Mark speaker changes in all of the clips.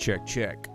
Speaker 1: Check, check.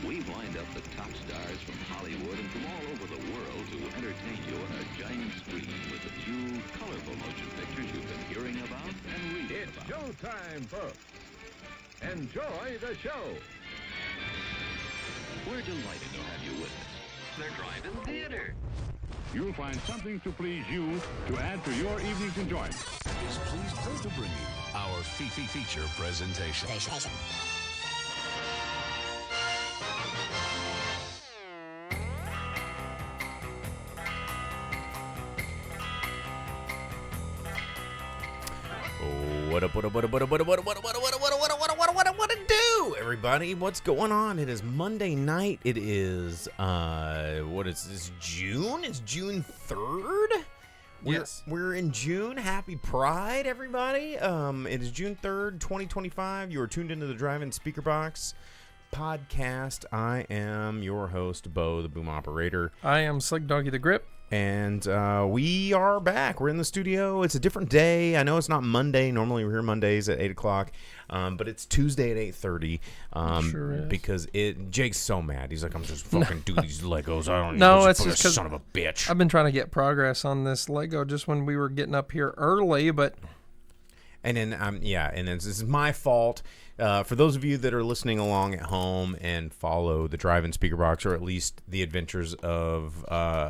Speaker 2: We've lined up the top stars from Hollywood and from all over the world to entertain you on a giant screen with a few colorful motion pictures you've been hearing about and reading
Speaker 3: It's
Speaker 2: about.
Speaker 3: showtime, folks. Enjoy the show.
Speaker 2: We're delighted to have you with us. They're driving theater.
Speaker 4: You'll find something to please you to add to your evening's enjoyment.
Speaker 5: Is pleased to bring you our feature presentation.
Speaker 1: What up, what it do, everybody? What's going on? It is Monday night. It is, what is this, June? It's June 3rd?
Speaker 6: Yes.
Speaker 1: We're in June. Happy Pride, everybody. It is June 3rd, 2025. You are tuned into the Drive-In Speaker Box podcast. I am your host, Bo, the Boom Operator.
Speaker 6: I am Slick Doggy the Grip.
Speaker 1: And we are back. We're in the studio. It's a different day. I know it's not Monday. Normally we're here Mondays at 8 o'clock. But it's Tuesday at 8:30.
Speaker 6: Sure is.
Speaker 1: Because Jake's so mad. He's like, I'm just fucking do these Legos. I don't
Speaker 6: No,
Speaker 1: need
Speaker 6: it's
Speaker 1: this
Speaker 6: just 'cause
Speaker 1: son of a bitch.
Speaker 6: I've been trying to get progress on this Lego just when we were getting up here early, but...
Speaker 1: And then, and this is my fault. For those of you that are listening along at home and follow the Drive-In Speaker Box, or at least the adventures of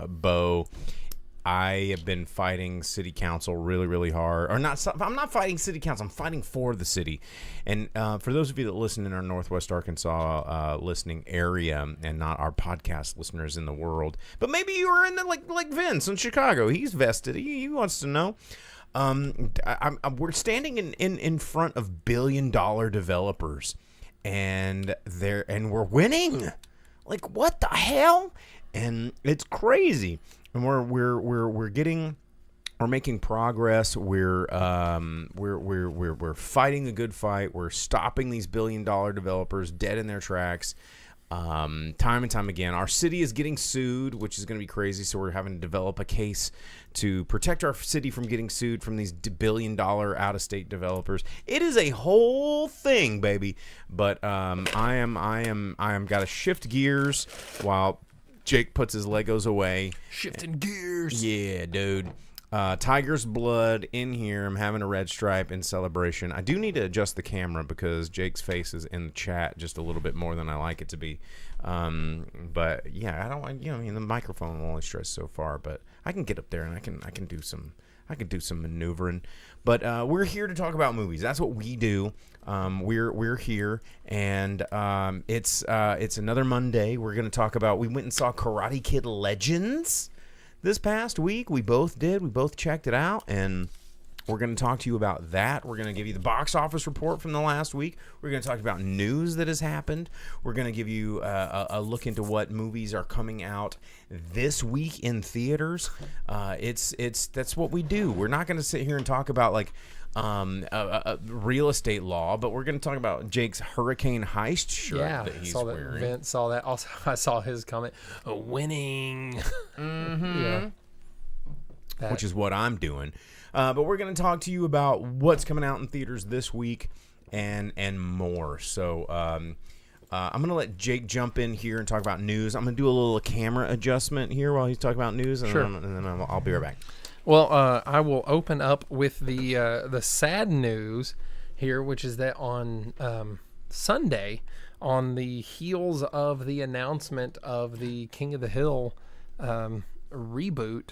Speaker 1: Bo, I have been fighting City Council really, really hard. Or not? I'm not fighting City Council. I'm fighting for the city. And for those of you that listen in our Northwest Arkansas listening area, and not our podcast listeners in the world, but maybe you are in the like Vince in Chicago. He's vested. He wants to know. We're standing in front of billion-dollar developers, and we're winning. Like, what the hell? And it's crazy. And we're making progress. We're fighting a good fight. We're stopping these billion-dollar developers dead in their tracks. Time and time again. Our city is getting sued, which is going to be crazy, so we're having to develop a case to protect our city from getting sued from these billion-dollar out-of-state developers. It is a whole thing, baby. But I am got to shift gears while Jake puts his Legos away.
Speaker 6: Shifting gears.
Speaker 1: Yeah, dude. Tiger's blood in here. I'm having a red stripe in celebration. I do need to adjust the camera because Jake's face is in the chat just a little bit more than I like it to be. But yeah, I don't. The microphone will only stretch so far, but I can get up there and I can do some maneuvering. But we're here to talk about movies. That's what we do. We're here, and it's another Monday. We're gonna talk about. We went and saw Karate Kid Legends this past week. We both did. We both checked it out, and We're going to talk to you about that. We're going to give you the box office report from the last week. We're going to talk about news that has happened. We're going to give you a look into what movies are coming out this week in theaters. That's what we do. We're not going to sit here and talk about like real estate law, but we're going to talk about Jake's Hurricane Heist shirt that he's wearing.
Speaker 6: Vince saw that. Also, I saw his comment, winning. Yeah.
Speaker 1: Which is what I'm doing. But we're going to talk to you about what's coming out in theaters this week and more. So I'm going to let Jake jump in here and talk about news. I'm going to do a little camera adjustment here while he's talking about news, and
Speaker 6: sure.
Speaker 1: then I'll be right back.
Speaker 6: Well, I will open up with the sad news here, which is that on Sunday, on the heels of the announcement of the King of the Hill reboot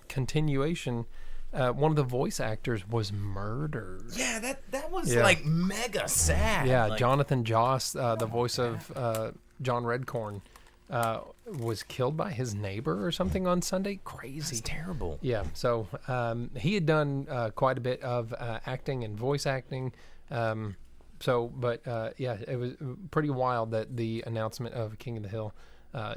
Speaker 6: continuation, one of the voice actors was murdered.
Speaker 1: Yeah, that was like mega sad.
Speaker 6: Yeah,
Speaker 1: like,
Speaker 6: Jonathan Joss, the voice of John Redcorn, was killed by his neighbor or something on Sunday. Crazy.
Speaker 1: That's terrible.
Speaker 6: Yeah, so he had done quite a bit of acting and voice acting. It was pretty wild that the announcement of King of the Hill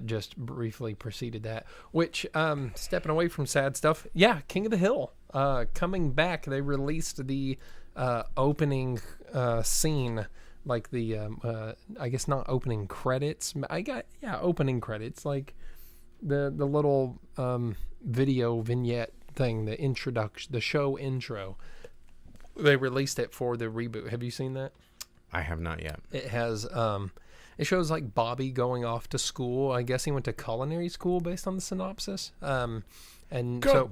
Speaker 6: just briefly preceded that. Which, stepping away from sad stuff, King of the Hill coming back. They released the opening scene, like the I guess not opening credits. Opening credits, like the little video vignette thing, the introduction, the show intro. They released it for the reboot. Have you seen that?
Speaker 1: I have not yet.
Speaker 6: It has it shows like Bobby going off to school. I guess he went to culinary school based on the synopsis.
Speaker 1: God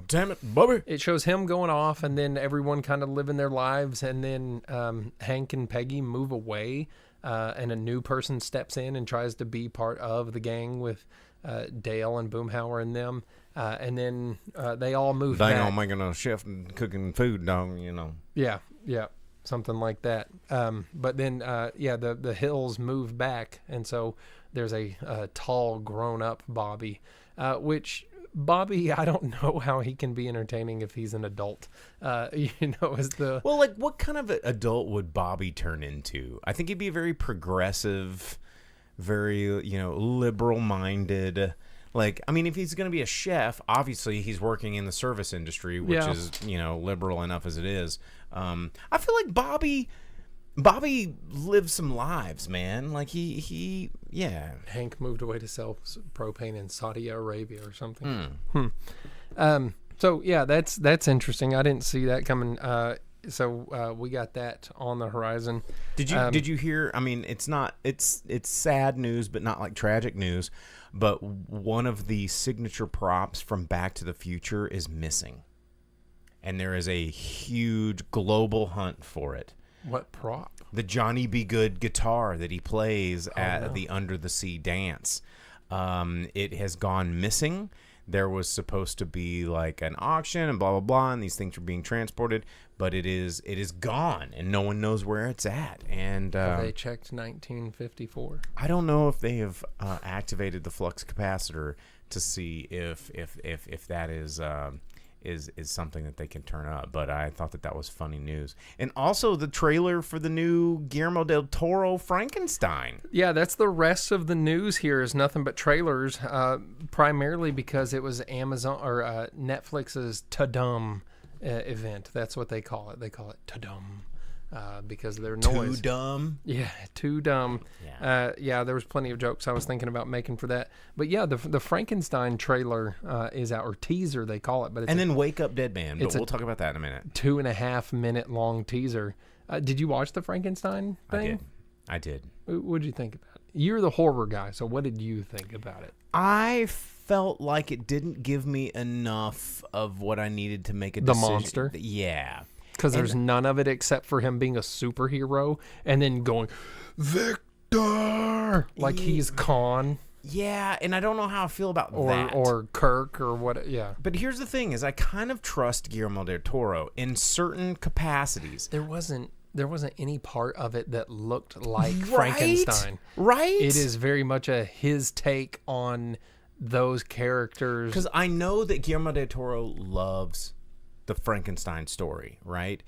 Speaker 1: damn it, Bobby.
Speaker 6: It shows him going off, and then everyone kind of living their lives, and then Hank and Peggy move away, and a new person steps in and tries to be part of the gang with Dale and Boomhauer and them, and then they all move back.
Speaker 1: They all making a chef and cooking food, dog, you know.
Speaker 6: Yeah, something like that. But then, the Hills move back, and so there's a tall, grown-up Bobby, which Bobby, I don't know how he can be entertaining if he's an adult. Well,
Speaker 1: like, what kind of adult would Bobby turn into? I think he'd be very progressive, very, liberal-minded. Like, I mean, if he's going to be a chef, obviously he's working in the service industry, which is, liberal enough as it is. I feel like Bobby lived some lives, man. Like he
Speaker 6: Hank moved away to sell propane in Saudi Arabia or something. So yeah, that's interesting. I didn't see that coming. So we got that on the horizon.
Speaker 1: Did you hear? I mean, it's sad news, but not like tragic news. But one of the signature props from Back to the Future is missing, and there is a huge global hunt for it.
Speaker 6: What prop?
Speaker 1: The Johnny B. Good guitar that he plays at the Under the Sea dance. It has gone missing. There was supposed to be like an auction and blah, blah, blah, and these things were being transported, but it is gone, and no one knows where it's at. And
Speaker 6: have they checked 1954?
Speaker 1: I don't know if they have activated the flux capacitor to see if that is something that they can turn up, but I thought that was funny news. And also the trailer for the new Guillermo del Toro Frankenstein.
Speaker 6: Yeah, that's the rest of the news here is nothing but trailers, primarily because it was Amazon or Netflix's Ta-Dum event. That's what they call it. They call it Ta-Dum. Because of their noise.
Speaker 1: Too dumb?
Speaker 6: Yeah, too dumb.
Speaker 1: Yeah.
Speaker 6: There was plenty of jokes I was thinking about making for that. But yeah, the Frankenstein trailer is out, or teaser they call it. But it's
Speaker 1: then Wake Up Dead Man, but we'll talk about that in a minute.
Speaker 6: 2.5 minute long teaser. Did you watch the Frankenstein thing?
Speaker 1: I did.
Speaker 6: What did you think about it? You're the horror guy, so what did you think about it?
Speaker 1: I felt like it didn't give me enough of what I needed to make a decision.
Speaker 6: The monster?
Speaker 1: Yeah.
Speaker 6: Because there's none of it except for him being a superhero and then going, Victor! Like he's Khan.
Speaker 1: Yeah, and I don't know how I feel about that.
Speaker 6: Or Kirk or what, yeah.
Speaker 1: But here's the thing, is I kind of trust Guillermo del Toro in certain capacities.
Speaker 6: There wasn't any part of it that looked like Frankenstein.
Speaker 1: Right?
Speaker 6: It is very much his take on those characters.
Speaker 1: Because I know that Guillermo del Toro loves the Frankenstein story, right?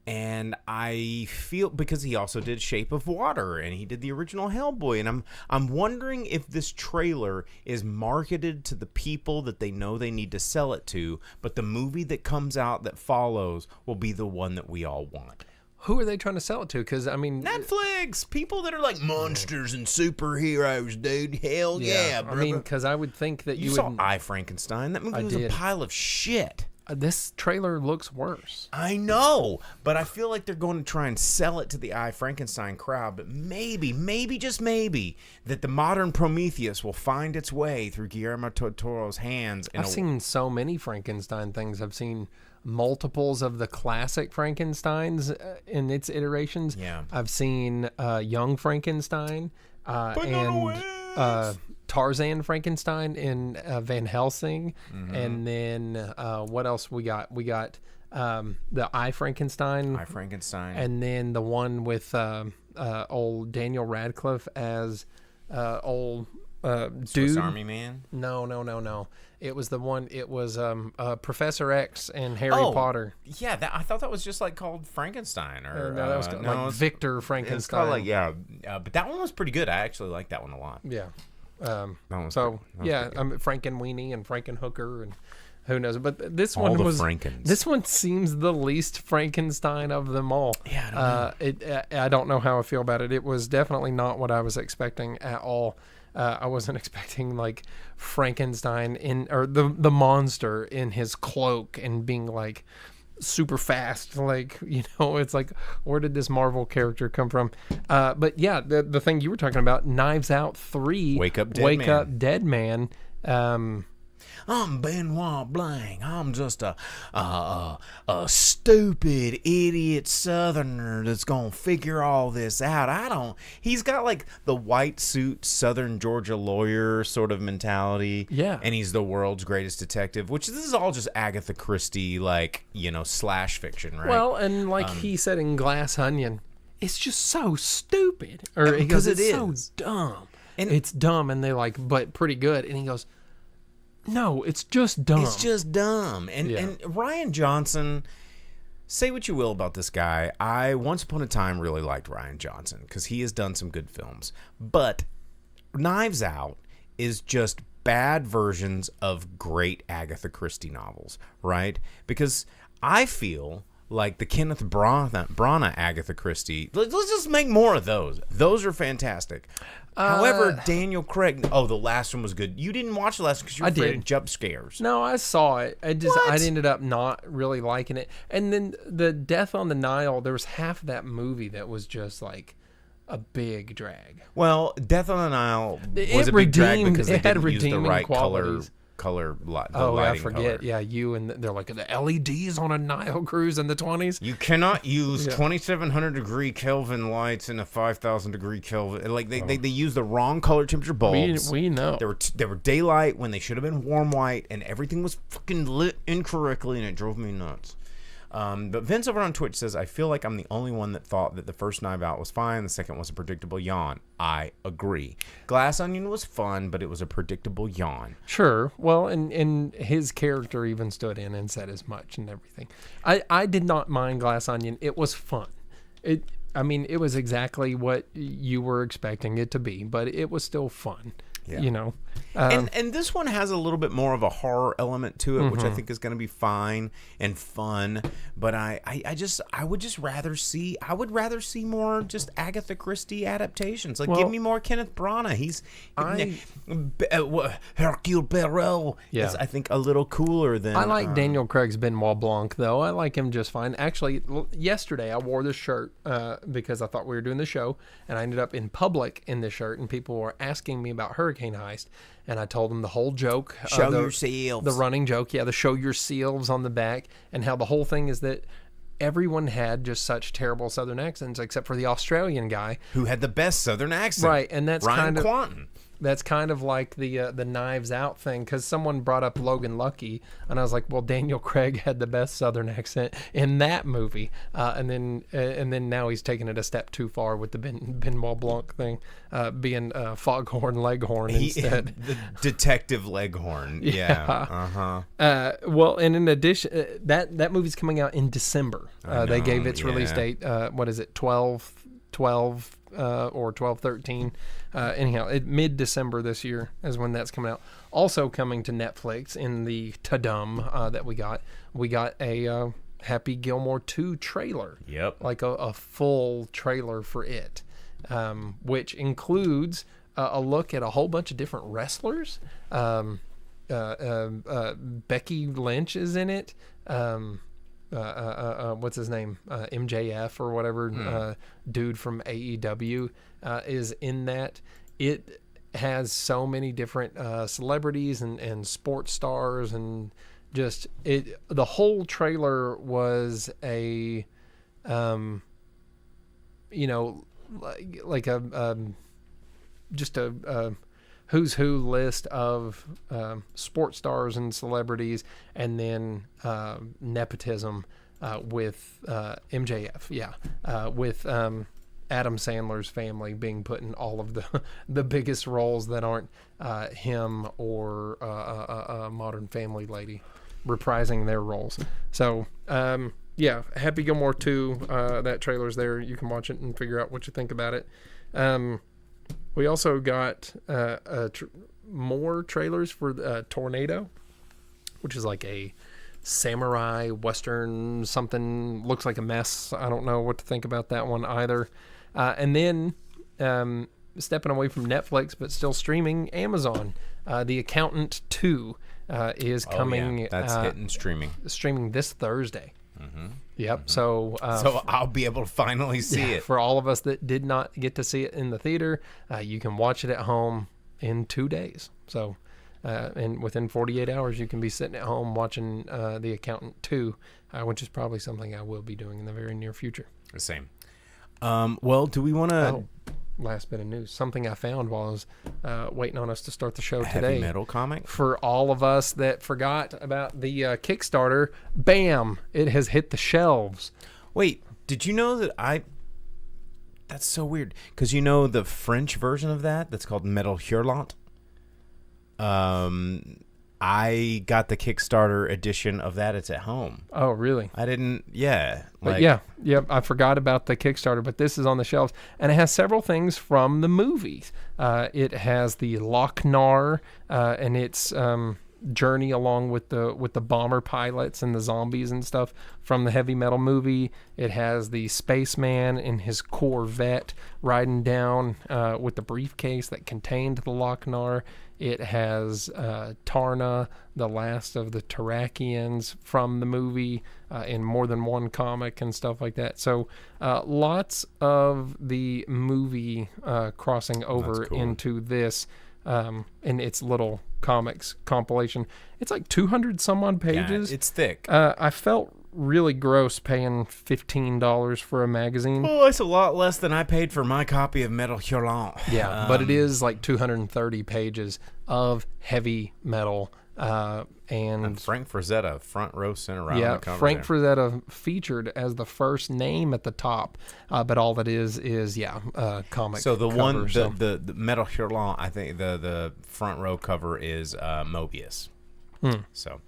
Speaker 1: And I feel, because he also did Shape of Water and he did the original Hellboy, and I'm wondering if this trailer is marketed to the people that they know they need to sell it to, but the movie that comes out that follows will be the one that we all want.
Speaker 6: Who are they trying to sell it to? Because, I mean...
Speaker 1: Netflix! People that are like monsters and superheroes, dude. Hell yeah,
Speaker 6: I mean, because I would think that
Speaker 1: you
Speaker 6: you
Speaker 1: saw
Speaker 6: would...
Speaker 1: I, Frankenstein. That movie
Speaker 6: I
Speaker 1: was
Speaker 6: did.
Speaker 1: a pile of shit.
Speaker 6: This trailer looks worse.
Speaker 1: I know, but I feel like they're going to try and sell it to the I, Frankenstein crowd. But maybe, just maybe, that the modern Prometheus will find its way through Guillermo del Toro's hands.
Speaker 6: I've seen so many Frankenstein things. I've seen multiples of the classic Frankensteins in its iterations.
Speaker 1: Yeah.
Speaker 6: I've seen Young Frankenstein and Tarzan Frankenstein in Van Helsing. And then what else we got? We got the I, Frankenstein.
Speaker 1: I, Frankenstein.
Speaker 6: And then the one with old Daniel Radcliffe as old
Speaker 1: Swiss
Speaker 6: dude.
Speaker 1: Army Man?
Speaker 6: No. It was the one. It was Professor X and Harry
Speaker 1: Oh,
Speaker 6: Potter.
Speaker 1: Yeah, I thought that was just like called Frankenstein. Or
Speaker 6: No, that was called, like
Speaker 1: it's-
Speaker 6: Victor
Speaker 1: It's
Speaker 6: Frankenstein.
Speaker 1: called like, yeah. But that one was pretty good. I actually liked that one a lot.
Speaker 6: Yeah.
Speaker 1: That one's
Speaker 6: So
Speaker 1: pretty- that was
Speaker 6: yeah,
Speaker 1: pretty good.
Speaker 6: Frankenweenie and Frankenhooker and who knows. But this
Speaker 1: All
Speaker 6: one
Speaker 1: the
Speaker 6: was
Speaker 1: Frankens.
Speaker 6: This one seems the least Frankenstein of them all.
Speaker 1: Yeah, I don't know.
Speaker 6: I don't know how I feel about it. It was definitely not what I was expecting at all. I wasn't expecting like Frankenstein or the monster in his cloak and being like super fast. Like, you know, it's like, where did this Marvel character come from? But yeah, the thing you were talking about, Knives Out 3,
Speaker 1: Wake Up Dead Man.
Speaker 6: Dead Man.
Speaker 1: I'm Benoit Blanc. I'm just a stupid idiot Southerner that's gonna figure all this out. He's got like the white suit Southern Georgia lawyer sort of mentality.
Speaker 6: Yeah.
Speaker 1: And he's the world's greatest detective, which this is all just Agatha Christie, like, you know, slash fiction, right?
Speaker 6: Well, and like he said in Glass Onion, it's just so stupid. Or he
Speaker 1: Because
Speaker 6: goes,
Speaker 1: it
Speaker 6: it's
Speaker 1: is.
Speaker 6: so dumb.
Speaker 1: And-
Speaker 6: It's dumb, and they're like, but pretty good. And he goes, no, it's just dumb.
Speaker 1: It's just dumb. And Ryan Johnson, say what you will about this guy. I once upon a time really liked Ryan Johnson because he has done some good films. But Knives Out is just bad versions of great Agatha Christie novels, right? Because I feel like the Kenneth Branagh Agatha Christie. Let's just make more of those. Those are fantastic. However, Daniel Craig. Oh, the last one was good. You didn't watch the last one because you were
Speaker 6: I
Speaker 1: afraid
Speaker 6: did.
Speaker 1: of jump scares.
Speaker 6: No, I saw it. I
Speaker 1: What?
Speaker 6: ended up not really liking it. And then the Death on the Nile, there was half of that movie that was just like a big drag.
Speaker 1: Well, Death on the Nile
Speaker 6: It
Speaker 1: was a big drag
Speaker 6: redeemed-
Speaker 1: because they
Speaker 6: it had
Speaker 1: didn't use the
Speaker 6: redeeming
Speaker 1: right
Speaker 6: qualities.
Speaker 1: color the
Speaker 6: Oh, I
Speaker 1: lighting
Speaker 6: forget.
Speaker 1: color.
Speaker 6: Yeah, you and they're like the LEDs on a Nile cruise in the 20s.
Speaker 1: You cannot use 2,700 degree Kelvin lights in a 5,000 degree Kelvin. Like they use the wrong color temperature bulbs.
Speaker 6: We know.
Speaker 1: They were daylight when they should have been warm white, and everything was fucking lit incorrectly, and it drove me nuts. But Vince over on Twitch says, I feel like I'm the only one that thought that the first Knives Out was fine. The second was a predictable yawn. I agree. Glass Onion was fun, but it was a predictable yawn.
Speaker 6: Sure. Well, and his character even stood in and said as much and everything. I did not mind Glass Onion. It was fun. It was exactly what you were expecting it to be, but it was still fun.
Speaker 1: Yeah.
Speaker 6: You know.
Speaker 1: And this one has a little bit more of a horror element to it, which
Speaker 6: Mm-hmm.
Speaker 1: I think is going to be fine and fun. But I would rather see more just Agatha Christie adaptations. Like,
Speaker 6: Well,
Speaker 1: give me more Kenneth Branagh. Hercule Poirot
Speaker 6: Yeah.
Speaker 1: is, I think, a little cooler than.
Speaker 6: I like Daniel Craig's Benoit Blanc, though. I like him just fine. Actually, yesterday I wore this shirt because I thought we were doing the show, and I ended up in public in this shirt, and people were asking me about Hurricane Heist, and I told them the whole joke.
Speaker 1: Show yourselves.
Speaker 6: The running joke, yeah, the show yourselves on the back, and how the whole thing is that everyone had just such terrible Southern accents except for the Australian guy.
Speaker 1: who had the best Southern accent.
Speaker 6: Right, and that's
Speaker 1: Ryan
Speaker 6: kind of-
Speaker 1: Quanten.
Speaker 6: that's kind of like the Knives Out thing, because someone brought up Logan Lucky, and I was like, well, Daniel Craig had the best Southern accent in that movie, and then now he's taken it a step too far with the Benoit Blanc thing, being Foghorn Leghorn instead.
Speaker 1: The Detective Leghorn. Yeah.
Speaker 6: Well, and in addition, that movie's coming out in December. They gave its release
Speaker 1: yeah.
Speaker 6: date. What is it? 12/12 or 12/13. Anyhow, mid-December this year is when that's coming out. Also coming to Netflix in the Tadum that we got a Happy Gilmore 2 trailer.
Speaker 1: Yep.
Speaker 6: Like a full trailer for it, which includes a look at a whole bunch of different wrestlers. Becky Lynch is in it. What's his name? MJF or whatever dude from AEW is in that. It has so many different celebrities and sports stars, and just the whole trailer was a like a just a who's who list of sports stars and celebrities, and then nepotism with MJF, with Adam Sandler's family being put in all of the biggest roles that aren't him or a Modern Family lady reprising their roles. So Happy Gilmore 2, that trailer's there. You can watch it and figure out what you think about it. We also got more trailers for Tornado, which is like a samurai western something. Looks like a mess. I don't know what to think about that one either. And then stepping away from Netflix but still streaming, Amazon. The Accountant 2 is coming.
Speaker 1: That's hitting
Speaker 6: streaming this Thursday.
Speaker 1: Mm-hmm.
Speaker 6: Yep. So
Speaker 1: I'll be able to finally see it.
Speaker 6: For all of us that did not get to see it in the theater, you can watch it at home in 2 days. So, and within 48 hours, you can be sitting at home watching The Accountant 2, which is probably something I will be doing in the very near future.
Speaker 1: The same. Well, do we want to...
Speaker 6: Last bit of news. Something I found while I was waiting on us to start the show today.
Speaker 1: Heavy metal comic?
Speaker 6: For all of us that forgot about the Kickstarter, bam! It has hit the shelves.
Speaker 1: Wait, did you know that That's so weird. Because you know the French version of that's called Metal Hurlant? I got the Kickstarter edition of that. It's at home.
Speaker 6: Oh, really?
Speaker 1: I didn't, yeah.
Speaker 6: But I forgot about the Kickstarter, but this is on the shelves. And it has several things from the movies. It has the Lochnar and its journey along with the bomber pilots and the zombies and stuff from the Heavy Metal movie. It has the spaceman in his Corvette riding down with the briefcase that contained the Lochnar. It has Tarna, the last of the Terrakians from the movie, in more than one comic and stuff like that. So lots of the movie crossing over into this in its little comics compilation. It's like 200 some odd pages.
Speaker 1: Yeah, it's thick.
Speaker 6: I felt really gross paying $15 for a magazine.
Speaker 1: Oh, it's a lot less than I paid for my copy of Metal Hurlant.
Speaker 6: Yeah, but it is like 230 pages of heavy metal. And
Speaker 1: Frank Frazetta, front row center on the cover.
Speaker 6: Frank Frazetta featured as the first name at the top, but all that is comic.
Speaker 1: So the
Speaker 6: cover,
Speaker 1: one,
Speaker 6: so.
Speaker 1: the Metal Hurlant, I think the front row cover is Mobius. So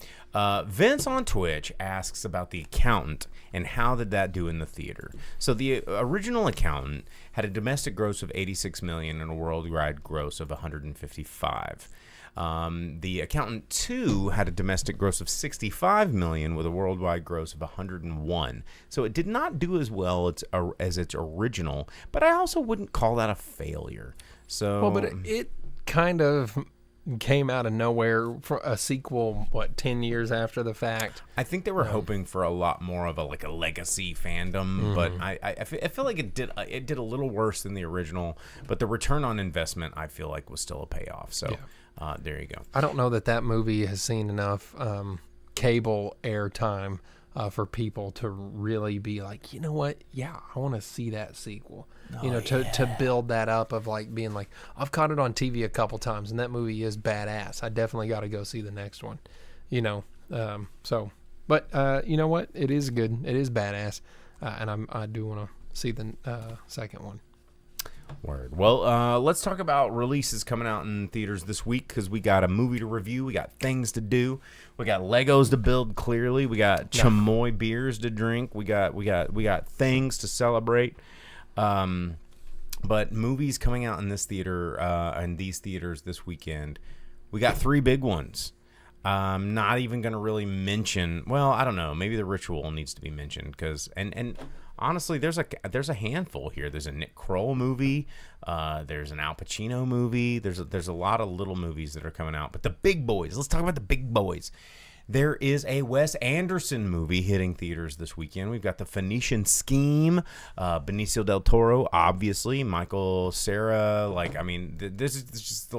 Speaker 1: Vince on Twitch asks about The Accountant and how did that do in the theater. So the original Accountant had a domestic gross of $86 million and a worldwide gross of $155. The Accountant 2 had a domestic gross of $65 million with a worldwide gross of $101. So it did not do as well as its original, but I also wouldn't call that a failure. So
Speaker 6: well, but it kind of came out of nowhere for a sequel 10 years after the fact.
Speaker 1: I think they were hoping for a lot more of a legacy fandom, but I feel like it did a little worse than the original, but the return on investment I feel like was still a payoff. So there you go.
Speaker 6: I don't know that movie has seen enough cable airtime for people to really be like, you know what? Yeah, I want to see that sequel. To build that up of like being like, I've caught it on TV a couple times, and that movie is badass. I definitely got to go see the next one. But you know what? It is good. It is badass, and I do want to see the second one.
Speaker 1: Word. Well, let's talk about releases coming out in theaters this week, because we got a movie to review, we got things to do, we got Legos to build. Clearly, we got chamoy beers to drink. We got things to celebrate. But movies coming out in this theater, in these theaters this weekend, we got 3 big ones. Not even going to really mention. Well, I don't know. Maybe The Ritual needs to be mentioned, because and honestly, there's a handful here. There's a Nick Kroll movie. There's an Al Pacino movie. There's a lot of little movies that are coming out. But the big boys. Let's talk about the big boys. There is a Wes Anderson movie hitting theaters this weekend. We've got The Phoenician Scheme, Benicio del Toro, obviously, Michael Cera. This is just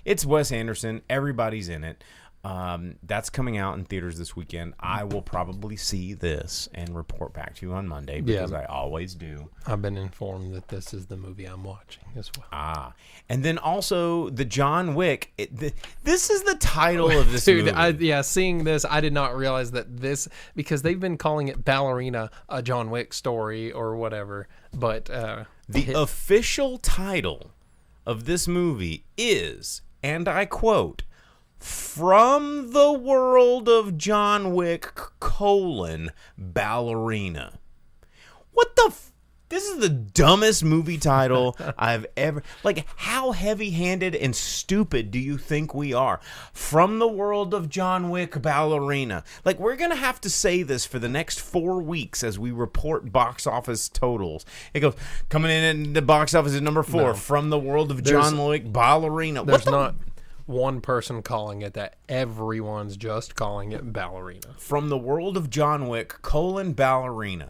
Speaker 1: it's Wes Anderson. Everybody's in it. That's coming out in theaters this weekend. I will probably see this and report back to you on Monday, because I always do.
Speaker 6: I've been informed that this is the movie I'm watching as well.
Speaker 1: And then also the John Wick. This is the title of this movie.
Speaker 6: Seeing this, I did not realize that this, because they've been calling it Ballerina, a John Wick story or whatever. But
Speaker 1: the official title of this movie is, and I quote, From the World of John Wick, Ballerina. What the this is the dumbest movie title I've ever... Like, how heavy-handed and stupid do you think we are? From the World of John Wick, Ballerina. Like, we're going to have to say this for the next 4 weeks as we report box office totals. It goes, coming in the box office at number 4, From the World of John Wick, Ballerina.
Speaker 6: There's not one person calling it that. Everyone's just calling it Ballerina.
Speaker 1: From the World of John Wick, Ballerina.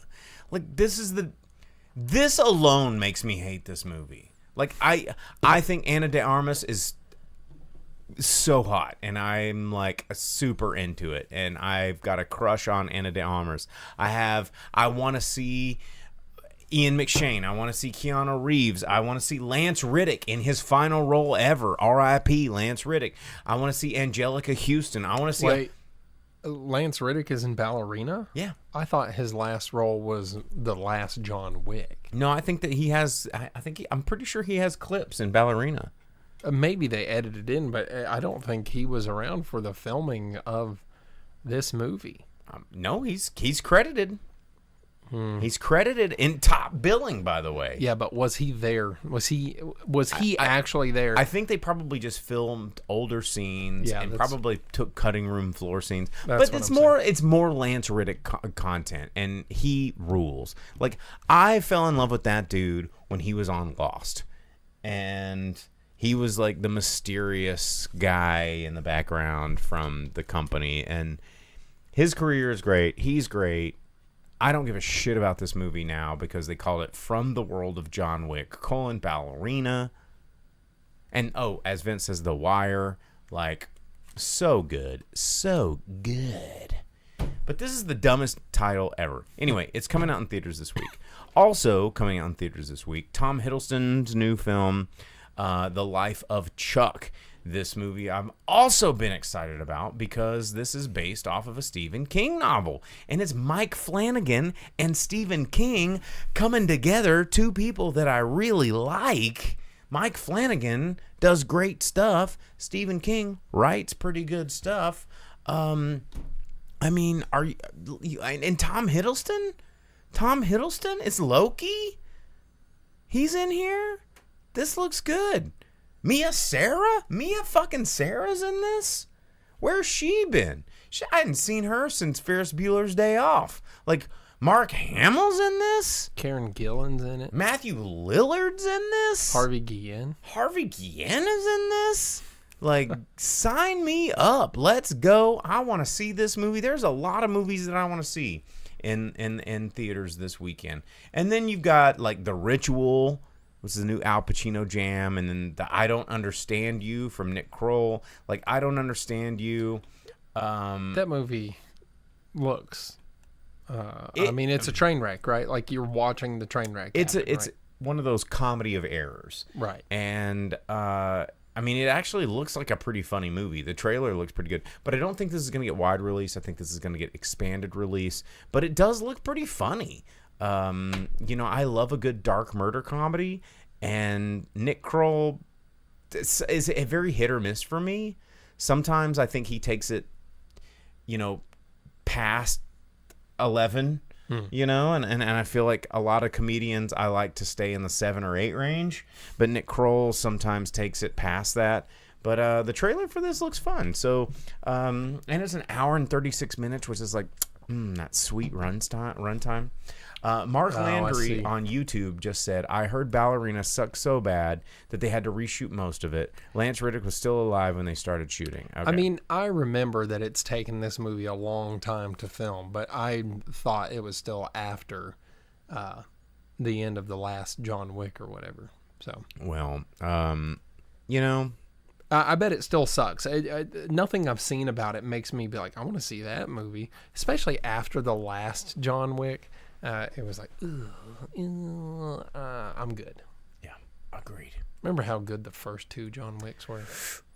Speaker 1: Like, this alone makes me hate this movie. Like, I think Ana de Armas is so hot, and I'm like super into it, and I've got a crush on Ana de Armas. I want to see Ian McShane. I want to see Keanu Reeves. I want to see Lance Reddick in his final role ever. R.I.P. Lance Reddick. I want to see Angelica Houston. I want to see...
Speaker 6: Wait, Lance Reddick is in Ballerina?
Speaker 1: Yeah.
Speaker 6: I thought his last role was the last John Wick.
Speaker 1: No, I think that he has... I'm pretty sure he has clips in Ballerina.
Speaker 6: Maybe they edited it in, but I don't think he was around for the filming of this movie.
Speaker 1: No, he's credited. He's credited in top billing, by the way.
Speaker 6: Yeah, but was he there? Was he actually there?
Speaker 1: I think they probably just filmed older scenes and probably took cutting room floor scenes. But it's more Lance Reddick content, and he rules. Like, I fell in love with that dude when he was on Lost, and he was like the mysterious guy in the background from the company, and his career is great. He's great. I don't give a shit about this movie now because they called it From the World of John Wick, Ballerina. And, as Vince says, The Wire. Like, so good. So good. But this is the dumbest title ever. Anyway, it's coming out in theaters this week. Also coming out in theaters this week, Tom Hiddleston's new film, The Life of Chuck. This movie I've also been excited about because this is based off of a Stephen King novel. And it's Mike Flanagan and Stephen King coming together, 2 people that I really like. Mike Flanagan does great stuff. Stephen King writes pretty good stuff. And Tom Hiddleston? Tom Hiddleston is Loki? He's in here? This looks good. Mia fucking Sarah's in this? Where's she been? I hadn't seen her since Ferris Bueller's Day Off. Like, Mark Hamill's in this?
Speaker 6: Karen Gillan's in it.
Speaker 1: Matthew Lillard's in this?
Speaker 6: Harvey Guillen
Speaker 1: is in this? Like, sign me up. Let's go. I want to see this movie. There's a lot of movies that I want to see in theaters this weekend. And then you've got, like, The Ritual, which is the new Al Pacino jam, and then the I Don't Understand You from Nick Kroll. Like, I Don't Understand You.
Speaker 6: That movie looks I mean, it's a train wreck, right? Like you're watching the train wreck.
Speaker 1: It's
Speaker 6: happen,
Speaker 1: it's one of those comedy of errors.
Speaker 6: right.
Speaker 1: And I mean, it actually looks like a pretty funny movie. The trailer looks pretty good, but I don't think this is going to get wide release. I think this is going to get expanded release, but it does look pretty funny. You know, I love a good dark murder comedy, and Nick Kroll is a very hit or miss for me. Sometimes I think he takes it, you know, past 11, you know, and I feel like a lot of comedians, I like to stay in the 7 or 8 range, but Nick Kroll sometimes takes it past that. But the trailer for this looks fun. So, and it's an hour and 36 minutes, which is like that sweet runtime. Mark Landry on YouTube just said, I heard Ballerina sucked so bad that they had to reshoot most of it. Lance Reddick was still alive when they started shooting. Okay.
Speaker 6: I mean, I remember that it's taken this movie a long time to film, but I thought it was still after the end of the last John Wick or whatever. So,
Speaker 1: well, you know,
Speaker 6: I bet it still sucks. Nothing I've seen about it makes me be like, I want to see that movie, especially after the last John Wick. It was like, I'm good.
Speaker 1: yeah, agreed.
Speaker 6: Remember how good the first 2 John Wicks were?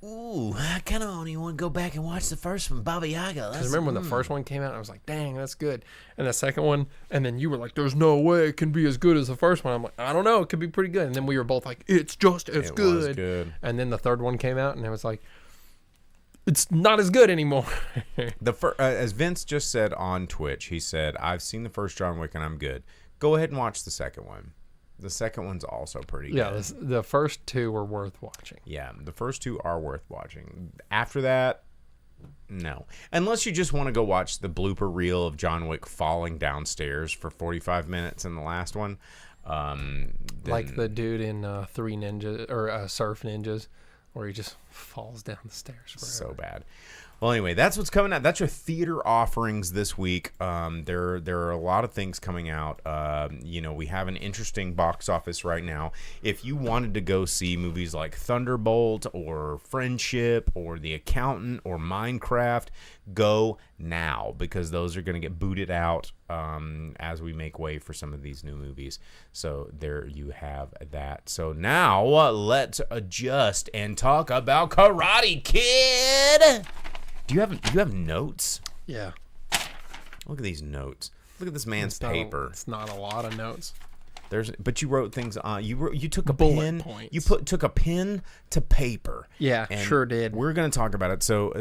Speaker 1: Ooh, I kind of only want to go back and watch the first one, Baba Yaga.
Speaker 6: Because remember when the first one came out, I was like, dang, that's good. And the second one, and then you were like, there's no way it can be as good as the first one. I'm like, I don't know, it could be pretty good. And then we were both like, it's just as good.
Speaker 1: Was good.
Speaker 6: And then the third one came out, and it was like, it's not as good anymore.
Speaker 1: As Vince just said on Twitch, he said, I've seen the first John Wick and I'm good. Go ahead and watch the second one. The second one's also pretty good.
Speaker 6: Yeah, the first 2 were worth watching.
Speaker 1: Yeah, the first 2 are worth watching. After that, no. Unless you just want to go watch the blooper reel of John Wick falling downstairs for 45 minutes in the last one.
Speaker 6: Like the dude in Three Ninjas or Surf Ninjas, where he just falls down the stairs forever.
Speaker 1: So bad. Well, anyway, that's what's coming out. That's your theater offerings this week. There are a lot of things coming out. You know, we have an interesting box office right now. If you wanted to go see movies like Thunderbolt or Friendship or The Accountant or Minecraft, go now, because those are going to get booted out as we make way for some of these new movies. So there you have that. So now let's adjust and talk about Karate Kid. Do you have notes?
Speaker 6: Yeah.
Speaker 1: Look at these notes. Look at this man's paper.
Speaker 6: It's not a lot of notes.
Speaker 1: But you wrote things on. You took a
Speaker 6: Bullet
Speaker 1: pen.
Speaker 6: points.
Speaker 1: You took a pen to paper.
Speaker 6: Yeah,
Speaker 1: and
Speaker 6: sure did.
Speaker 1: We're gonna talk about it. So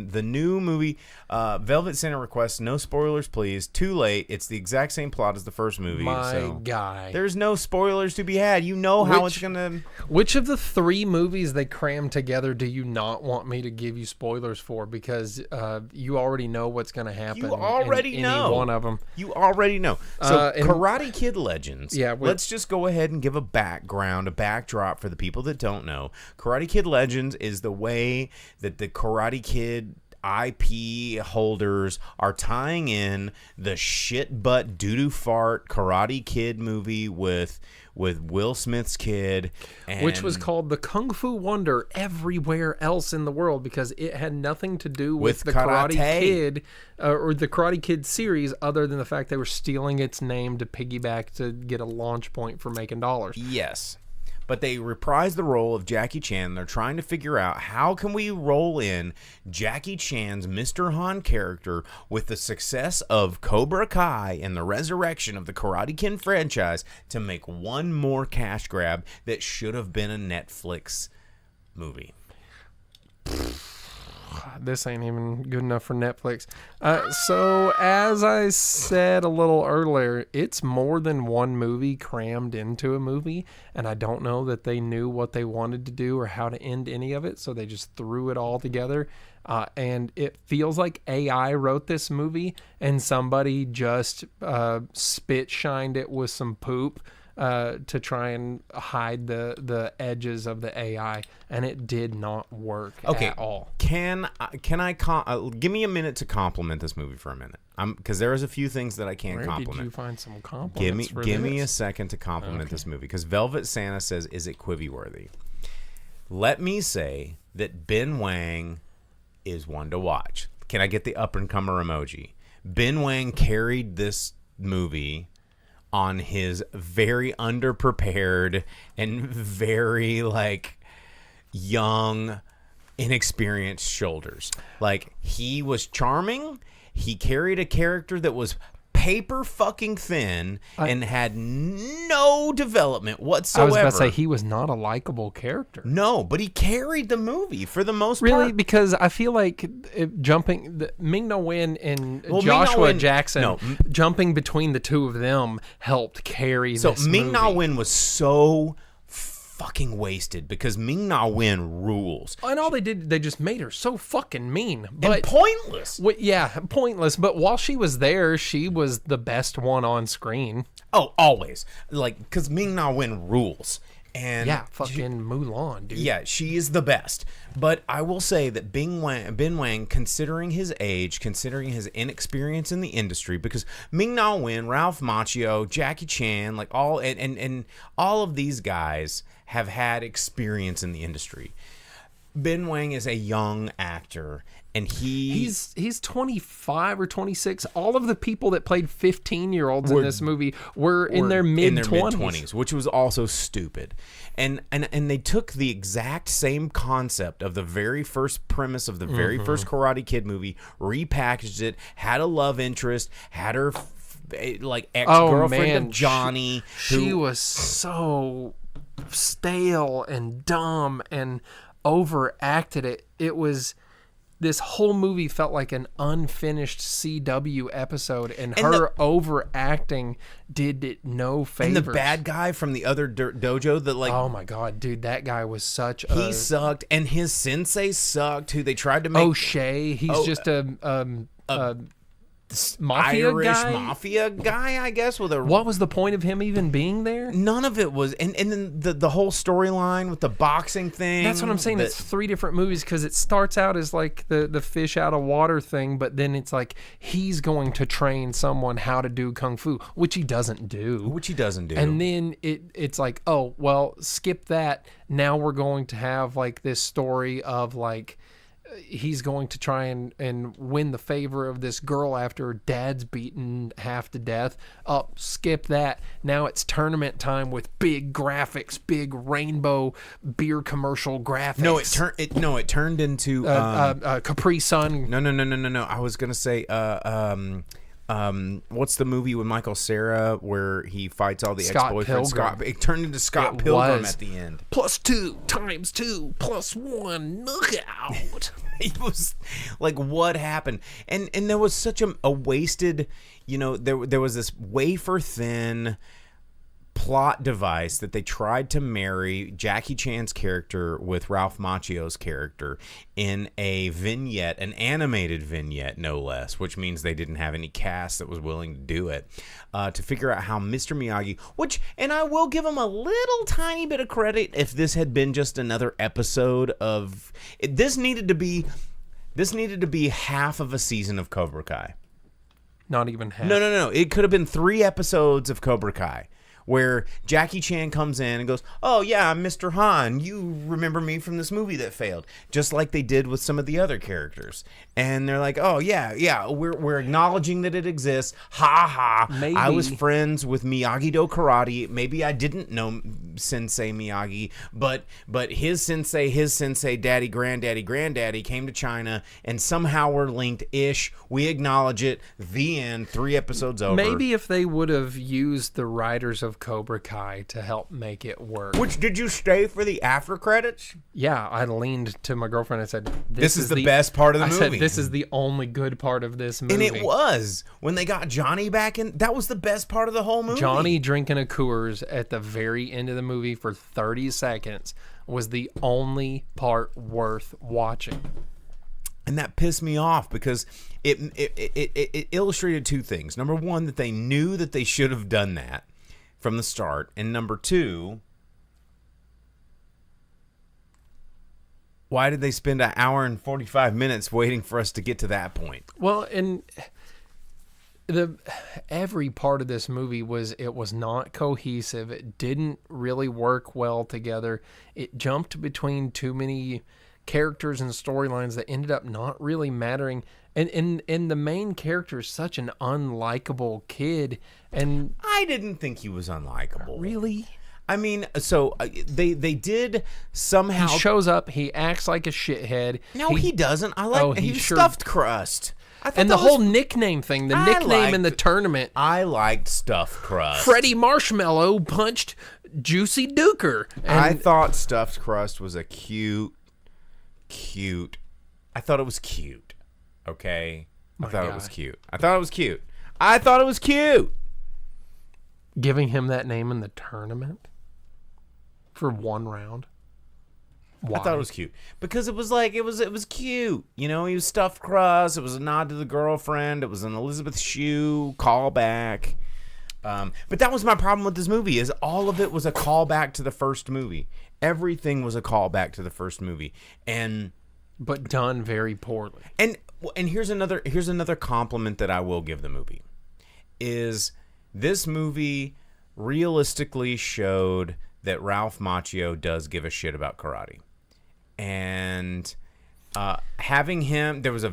Speaker 1: the new movie, Velvet Santa requests no spoilers, please. Too late. It's the exact same plot as the first movie.
Speaker 6: My guy.
Speaker 1: There's no spoilers to be had. You know how it's gonna.
Speaker 6: Which of the 3 movies they crammed together do you not want me to give you spoilers for? Because you already know what's going to happen.
Speaker 1: You already
Speaker 6: in
Speaker 1: know
Speaker 6: any one of them.
Speaker 1: You already know. So
Speaker 6: and-
Speaker 1: Karate Kid Legends.
Speaker 6: Yeah,
Speaker 1: let's just go ahead and give a backdrop for the people that don't know. Karate Kid Legends is the way that the Karate Kid IP holders are tying in the shit butt doo-doo fart Karate Kid movie with Will Smith's kid, and
Speaker 6: Which was called the Kung Fu Wonder everywhere else in the world, because it had nothing to do with the Karate Kid or the Karate Kid series, other than the fact they were stealing its name to piggyback to get a launch point for making dollars.
Speaker 1: Yes. But they reprise the role of Jackie Chan. They're trying to figure out how can we roll in Jackie Chan's Mr. Han character with the success of Cobra Kai and the resurrection of the Karate Kid franchise to make one more cash grab that should have been a Netflix movie.
Speaker 6: This ain't even good enough for Netflix. So, as I said a little earlier, it's more than one movie crammed into a movie, and I don't know that they knew what they wanted to do or how to end any of it, so they just threw it all together. And it feels like AI wrote this movie, and somebody just spit shined it with some poop to try and hide the edges of the AI, and it did not work at all.
Speaker 1: Can I give me a minute to compliment this movie for a minute? Because there is a few things that I can't
Speaker 6: Where
Speaker 1: compliment.
Speaker 6: did you find some compliments?
Speaker 1: Give me a second to compliment this movie, because Velvet Santa says, "Is it Quibi worthy?" Let me say that Ben Wang is one to watch. Can I get the up and comer emoji? Ben Wang carried this movie on his very underprepared and very like young, inexperienced shoulders. Like, he was charming. He carried a character that was paper fucking thin and had no development whatsoever.
Speaker 6: I was about to say, he was not a likable character.
Speaker 1: No, but he carried the movie for the most
Speaker 6: Really,
Speaker 1: part.
Speaker 6: because I feel like Ming-Na Wen and
Speaker 1: Well,
Speaker 6: Joshua
Speaker 1: Ming-Na Wen-
Speaker 6: Jackson
Speaker 1: no.
Speaker 6: jumping between the two of them helped carry
Speaker 1: So
Speaker 6: this
Speaker 1: Ming-Na
Speaker 6: movie.
Speaker 1: Wen was so fucking wasted because Ming-Na Wen rules.
Speaker 6: And all they did, they just made her so fucking mean. But
Speaker 1: And pointless.
Speaker 6: yeah, pointless. But while she was there, she was the best one on screen.
Speaker 1: Oh, always. Like, because Ming-Na Wen rules. And
Speaker 6: Yeah, fucking Mulan, dude.
Speaker 1: yeah, she is the best. But I will say that Ben Wang, considering his age, considering his inexperience in the industry, because Ming-Na Wen, Ralph Macchio, Jackie Chan, like all and all of these guys have had experience in the industry. Ben Wang is a young actor, and
Speaker 6: He's 25 or 26. All of the people that played 15-year-olds in this movie were in their mid-20s.
Speaker 1: which was also stupid. And they took the exact same concept of the very first premise of the very first Karate Kid movie, repackaged it, had a love interest, had her like ex-girlfriend of Johnny.
Speaker 6: She
Speaker 1: who,
Speaker 6: was so stale and dumb and overacted it. It was... This whole movie felt like an unfinished CW episode, and her overacting did it no favors.
Speaker 1: and the bad guy from the other dojo that like
Speaker 6: oh my god, dude, that guy was such
Speaker 1: he
Speaker 6: a...
Speaker 1: sucked, and his sensei sucked, who they tried to make
Speaker 6: O'Shea, he's just a mafia
Speaker 1: Irish
Speaker 6: guy.
Speaker 1: mafia guy, I guess, with a
Speaker 6: What was the point of him even being there?
Speaker 1: none of it was, and then the whole storyline with the boxing thing.
Speaker 6: That's what I'm saying. It's three different movies because it starts out as like the fish out of water thing, but then it's like he's going to train someone how to do kung fu, which he doesn't do.
Speaker 1: which he doesn't do.
Speaker 6: And then it's like, oh, well, skip that. Now we're going to have like this story of like he's going to try and win the favor of this girl after her dad's beaten half to death. Skip that. Now it's tournament time with big graphics, big rainbow beer commercial graphics.
Speaker 1: it turned into
Speaker 6: Capri Sun.
Speaker 1: No. I was gonna say what's the movie with Michael Cera where he fights all the
Speaker 6: Scott
Speaker 1: ex-boyfriends?
Speaker 6: Pilgrim.
Speaker 1: It turned into Scott
Speaker 6: It
Speaker 1: Pilgrim
Speaker 6: was.
Speaker 1: at the end.
Speaker 6: +2 × 2 +1 knockout.
Speaker 1: It was like, what happened? And there was such a wasted, there was this wafer thin plot device that they tried to marry Jackie Chan's character with Ralph Macchio's character in a vignette, an animated vignette, no less, which means they didn't have any cast that was willing to do it, to figure out how Mr. Miyagi, and I will give him a little tiny bit of credit if this had been just another episode of, this needed to be half of a season of Cobra Kai.
Speaker 6: Not even half.
Speaker 1: No. It could have been 3 episodes of Cobra Kai where Jackie Chan comes in and goes, oh, yeah, I'm Mr. Han. You remember me from this movie that failed. Just like they did with some of the other characters. And they're like, oh, yeah, we're acknowledging that it exists. Ha ha.
Speaker 6: Maybe.
Speaker 1: I was friends with Miyagi-Do Karate. Maybe I didn't know Sensei Miyagi, but his sensei, daddy, granddaddy came to China, and somehow we're linked-ish. We acknowledge it. The end. 3 episodes over.
Speaker 6: Maybe if they would have used the writers of Cobra Kai to help make it work.
Speaker 1: Which, did you stay for the after credits?
Speaker 6: Yeah, I leaned to my girlfriend and said,
Speaker 1: This is the best part of the
Speaker 6: I
Speaker 1: movie.
Speaker 6: said, this is the only good part of this movie.
Speaker 1: And it was. When they got Johnny back in, that was the best part of the whole movie.
Speaker 6: Johnny drinking a Coors at the very end of the movie for 30 seconds was the only part worth watching.
Speaker 1: And that pissed me off because it illustrated 2 things. Number 1, that they knew that they should have done that from the start. And number 2, why did they spend an hour and 45 minutes waiting for us to get to that point?
Speaker 6: Well, and every part of this movie was not cohesive. It didn't really work well together. It jumped between too many characters and storylines that ended up not really mattering. And the main character is such an unlikable kid. And
Speaker 1: I didn't think he was unlikable.
Speaker 6: really,
Speaker 1: I mean, so they did somehow.
Speaker 6: he shows up, he acts like a shithead.
Speaker 1: No, he doesn't. I like.
Speaker 6: Oh,
Speaker 1: he
Speaker 6: he
Speaker 1: was
Speaker 6: sure-
Speaker 1: stuffed crust. I thought
Speaker 6: And the
Speaker 1: that was-
Speaker 6: whole nickname thing, the
Speaker 1: I
Speaker 6: nickname in the
Speaker 1: liked-
Speaker 6: tournament,
Speaker 1: I liked stuffed crust.
Speaker 6: Freddie Marshmallow punched Juicy Duker. And
Speaker 1: I thought stuffed crust was a cute. I thought it was cute. Okay, I thought it was
Speaker 6: God.
Speaker 1: cute. I thought it was cute.
Speaker 6: giving him that name in the tournament for one round. Why?
Speaker 1: I thought it was cute because it was like it was cute. You know, he was stuffed crust. It was a nod to the girlfriend. It was an Elizabeth Shue callback. But that was my problem with this movie: is all of it was a callback to the first movie. Everything was a callback to the first movie,
Speaker 6: but done very poorly.
Speaker 1: and here's another compliment that I will give the movie is this movie realistically showed that Ralph Macchio does give a shit about karate. And having him, there was a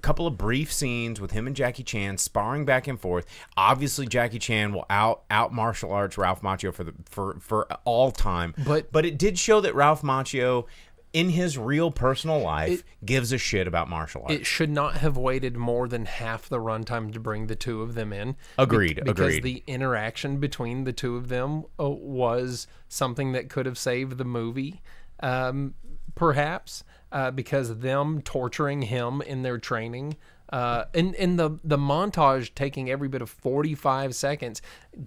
Speaker 1: couple of brief scenes with him and Jackie Chan sparring back and forth. Obviously, Jackie Chan will out martial arts Ralph Macchio for all time. But it did show that Ralph Macchio, in his real personal life, gives a shit about martial arts.
Speaker 6: It should not have waited more than half the runtime to bring the two of them in.
Speaker 1: Agreed.
Speaker 6: Because the interaction between the two of them was something that could have saved the movie, perhaps, because them torturing him in their training. In the montage taking every bit of 45 seconds,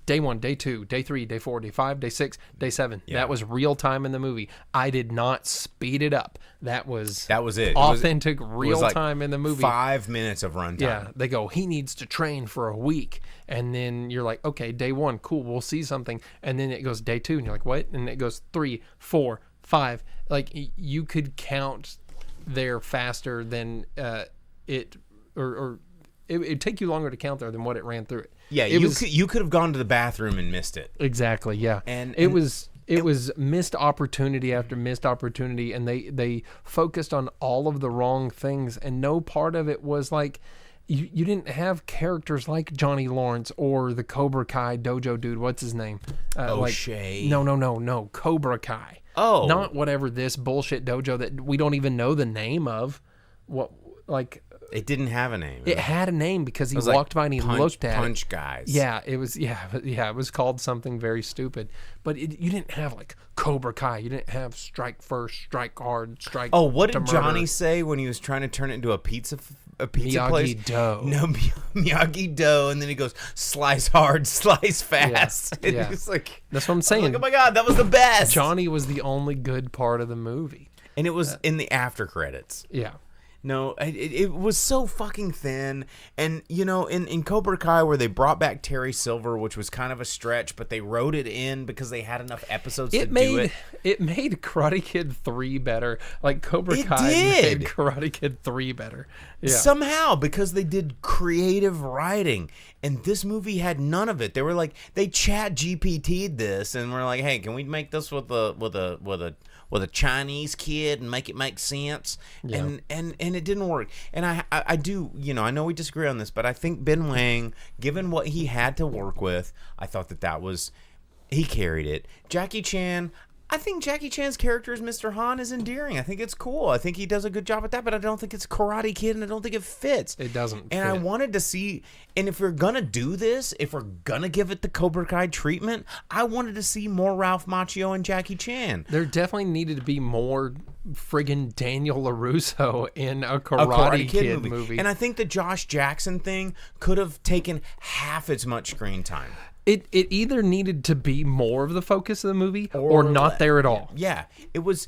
Speaker 6: day 1, day 2, day 3, day 4, day 5, day 6, day 7.
Speaker 1: Yeah.
Speaker 6: That was real time in the movie. I did not speed it up. That was
Speaker 1: it.
Speaker 6: authentic
Speaker 1: It was
Speaker 6: real
Speaker 1: like
Speaker 6: time in the movie.
Speaker 1: 5 minutes of runtime.
Speaker 6: Yeah, they go, he needs to train for a week. And then you're like, okay, day 1, cool, we'll see something. And then it goes day 2, and you're like, what? And it goes 3, 4, 5. Like, you could count there faster than it'd take you longer to count there than what it ran through it.
Speaker 1: Yeah, you could have gone to the bathroom and missed it.
Speaker 6: Exactly, yeah.
Speaker 1: And
Speaker 6: it was missed opportunity after missed opportunity, and they focused on all of the wrong things, and no part of it was like you didn't have characters like Johnny Lawrence or the Cobra Kai dojo dude. What's his name?
Speaker 1: O'Shea.
Speaker 6: No. Cobra Kai.
Speaker 1: Oh.
Speaker 6: Not whatever this bullshit dojo that we don't even know the name of. What, like...
Speaker 1: It didn't have a name.
Speaker 6: It had a name because he
Speaker 1: was
Speaker 6: walked
Speaker 1: like
Speaker 6: by and he
Speaker 1: Punch-
Speaker 6: looked at
Speaker 1: Punch
Speaker 6: it.
Speaker 1: Guys.
Speaker 6: Yeah, it was. Yeah, it was called something very stupid. But you didn't have like Cobra Kai. You didn't have Strike First, Strike Hard, Strike.
Speaker 1: Oh, what
Speaker 6: to
Speaker 1: did
Speaker 6: murder.
Speaker 1: Johnny say when he was trying to turn it into a pizza
Speaker 6: Miyagi
Speaker 1: place?
Speaker 6: dough.
Speaker 1: No, Miyagi dough, and then he goes slice hard, slice fast.
Speaker 6: Yeah,
Speaker 1: And
Speaker 6: yeah.
Speaker 1: it's like
Speaker 6: That's what I'm
Speaker 1: I was
Speaker 6: saying.
Speaker 1: like, oh my god, that was the best.
Speaker 6: Johnny was the only good part of the movie.
Speaker 1: And it was in the after credits.
Speaker 6: Yeah.
Speaker 1: No, it was so fucking thin. And, you know, in Cobra Kai, where they brought back Terry Silver, which was kind of a stretch, but they wrote it in because they had enough episodes to do it.
Speaker 6: It made Karate Kid 3 better. Like Cobra
Speaker 1: It
Speaker 6: Kai
Speaker 1: did.
Speaker 6: made Karate Kid 3 better. Yeah.
Speaker 1: Somehow, because they did creative writing, and this movie had none of it. They were like, they chat GPT'd this, and we're like, hey, can we make this with a Chinese kid and make it make sense?
Speaker 6: Yeah.
Speaker 1: And it didn't work. And I do, you know, I know we disagree on this, but I think Ben Wang, given what he had to work with, I thought that was, he carried it. Jackie Chan, I think Jackie Chan's character as Mr. Han is endearing. I think it's cool. I think he does a good job at that, but I don't think it's Karate Kid, and I don't think it fits.
Speaker 6: It doesn't
Speaker 1: And I
Speaker 6: fit.
Speaker 1: wanted to see, and if we're gonna do this, if we're gonna give it the Cobra Kai treatment, I wanted to see more Ralph Macchio and Jackie Chan.
Speaker 6: There definitely needed to be more friggin' Daniel LaRusso in a Karate Kid movie.
Speaker 1: And I think the Josh Jackson thing could have taken half as much screen time.
Speaker 6: It either needed to be more of the focus of the movie or not there at all.
Speaker 1: Yeah, it was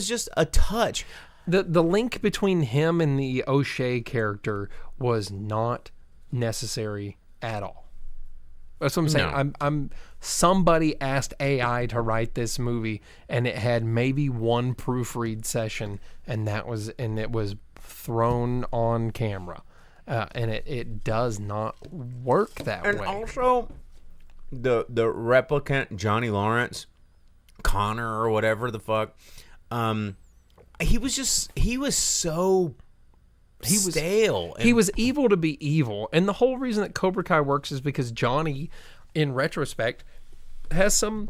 Speaker 1: just a touch.
Speaker 6: The link between him and the O'Shea character was not necessary at all. That's what I'm saying.
Speaker 1: No.
Speaker 6: I'm somebody asked AI to write this movie, and it had maybe one proofread session, and it was thrown on camera, and it does not work that
Speaker 1: And
Speaker 6: way.
Speaker 1: also, the replicant Johnny Lawrence, Connor or whatever the fuck, he was so stale.
Speaker 6: He was evil to be evil. And the whole reason that Cobra Kai works is because Johnny, in retrospect, has some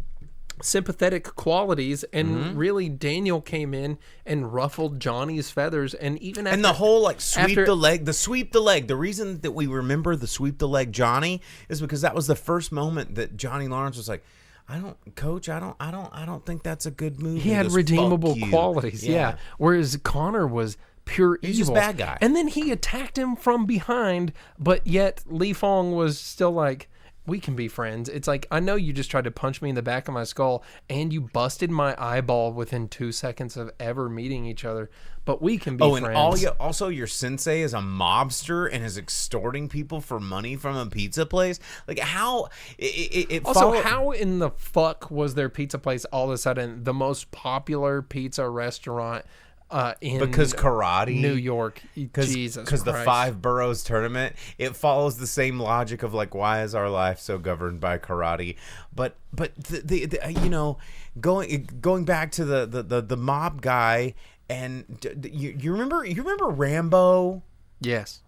Speaker 6: sympathetic qualities, and really Daniel came in and ruffled Johnny's feathers, and even after,
Speaker 1: and the whole like sweep the leg. The reason that we remember the sweep the leg Johnny is because that was the first moment that Johnny Lawrence was like, I don't think that's a good move.
Speaker 6: He had redeemable qualities, yeah. Whereas Connor was pure evil.
Speaker 1: He's just a bad guy.
Speaker 6: And then he attacked him from behind, but yet Li Fong was still like, we can be friends. It's like, I know you just tried to punch me in the back of my skull and you busted my eyeball within 2 seconds of ever meeting each other, but we can be friends.
Speaker 1: And also your sensei is a mobster and is extorting people for money from a pizza place. Like, how
Speaker 6: how in the fuck was their pizza place all of a sudden the most popular pizza restaurant
Speaker 1: because karate,
Speaker 6: New York, Jesus,
Speaker 1: because the 5 boroughs tournament, it follows the same logic of like, why is our life so governed by karate? But the you know, going back to the mob guy, and you remember Rambo?
Speaker 6: Yes.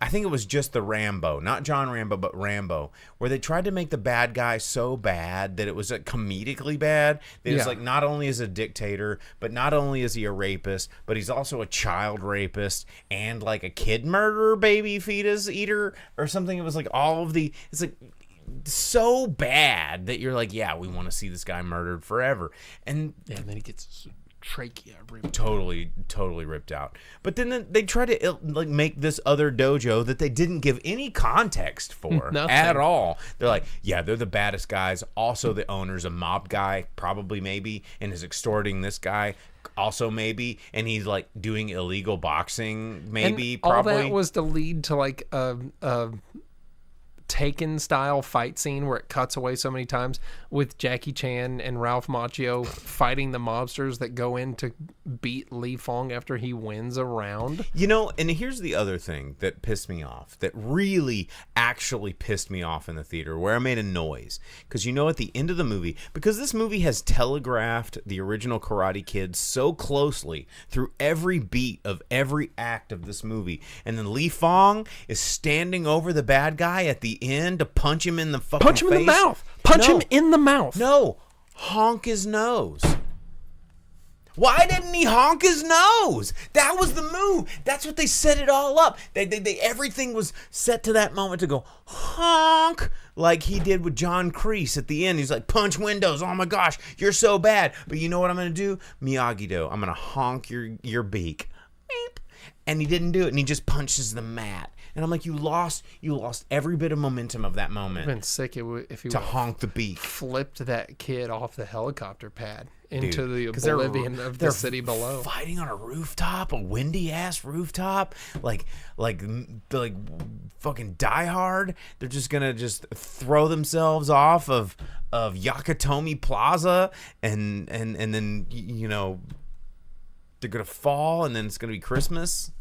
Speaker 1: I think it was just the Rambo, not John Rambo, but Rambo, where they tried to make the bad guy so bad that it was like comedically bad. That it's like, not only is a dictator, but not only is he a rapist, but he's also a child rapist and like a kid murderer, baby fetus eater or something. It was like it's like so bad that you're like, yeah, we want to see this guy murdered forever. And
Speaker 6: then he gets trachea ripped.
Speaker 1: Totally ripped out. But then they try to like make this other dojo that they didn't give any context for at all. They're like, yeah, they're the baddest guys. Also, the owner's a mob guy, probably, maybe, and is extorting this guy. Also, maybe, and he's like doing illegal boxing, maybe,
Speaker 6: and
Speaker 1: probably.
Speaker 6: All that was to lead to like a Taken style fight scene where it cuts away so many times with Jackie Chan and Ralph Macchio fighting the mobsters that go in to beat Li Fong after he wins a round.
Speaker 1: You know, and here's the other thing that pissed me off, that really actually pissed me off in the theater, where I made a noise. Because, you know, at the end of the movie, because this movie has telegraphed the original Karate Kid so closely through every beat of every act of this movie, and then Li Fong is standing over the bad guy at the end to punch him in the fucking face.
Speaker 6: Punch him in the mouth. Punch him in the mouth.
Speaker 1: No. Honk his nose. Why didn't he honk his nose? That was the move. That's what they set it all up. They everything was set to that moment to go honk, like he did with John Kreese at the end. He's like, punch windows. Oh my gosh, you're so bad. But you know what I'm going to do? Miyagi-Do. I'm going to honk your beak. Beep. And he didn't do it, and he just punches the mat. And I'm like, you lost every bit of momentum of that moment.
Speaker 6: I've been sick if he
Speaker 1: to honk the beak.
Speaker 6: Flipped that kid off the helicopter pad into the oblivion of the city below.
Speaker 1: Fighting on a rooftop, a windy ass rooftop, like fucking Die Hard. They're just gonna throw themselves off of Yakatomi Plaza, and then, you know, they're gonna fall, and then it's gonna be Christmas.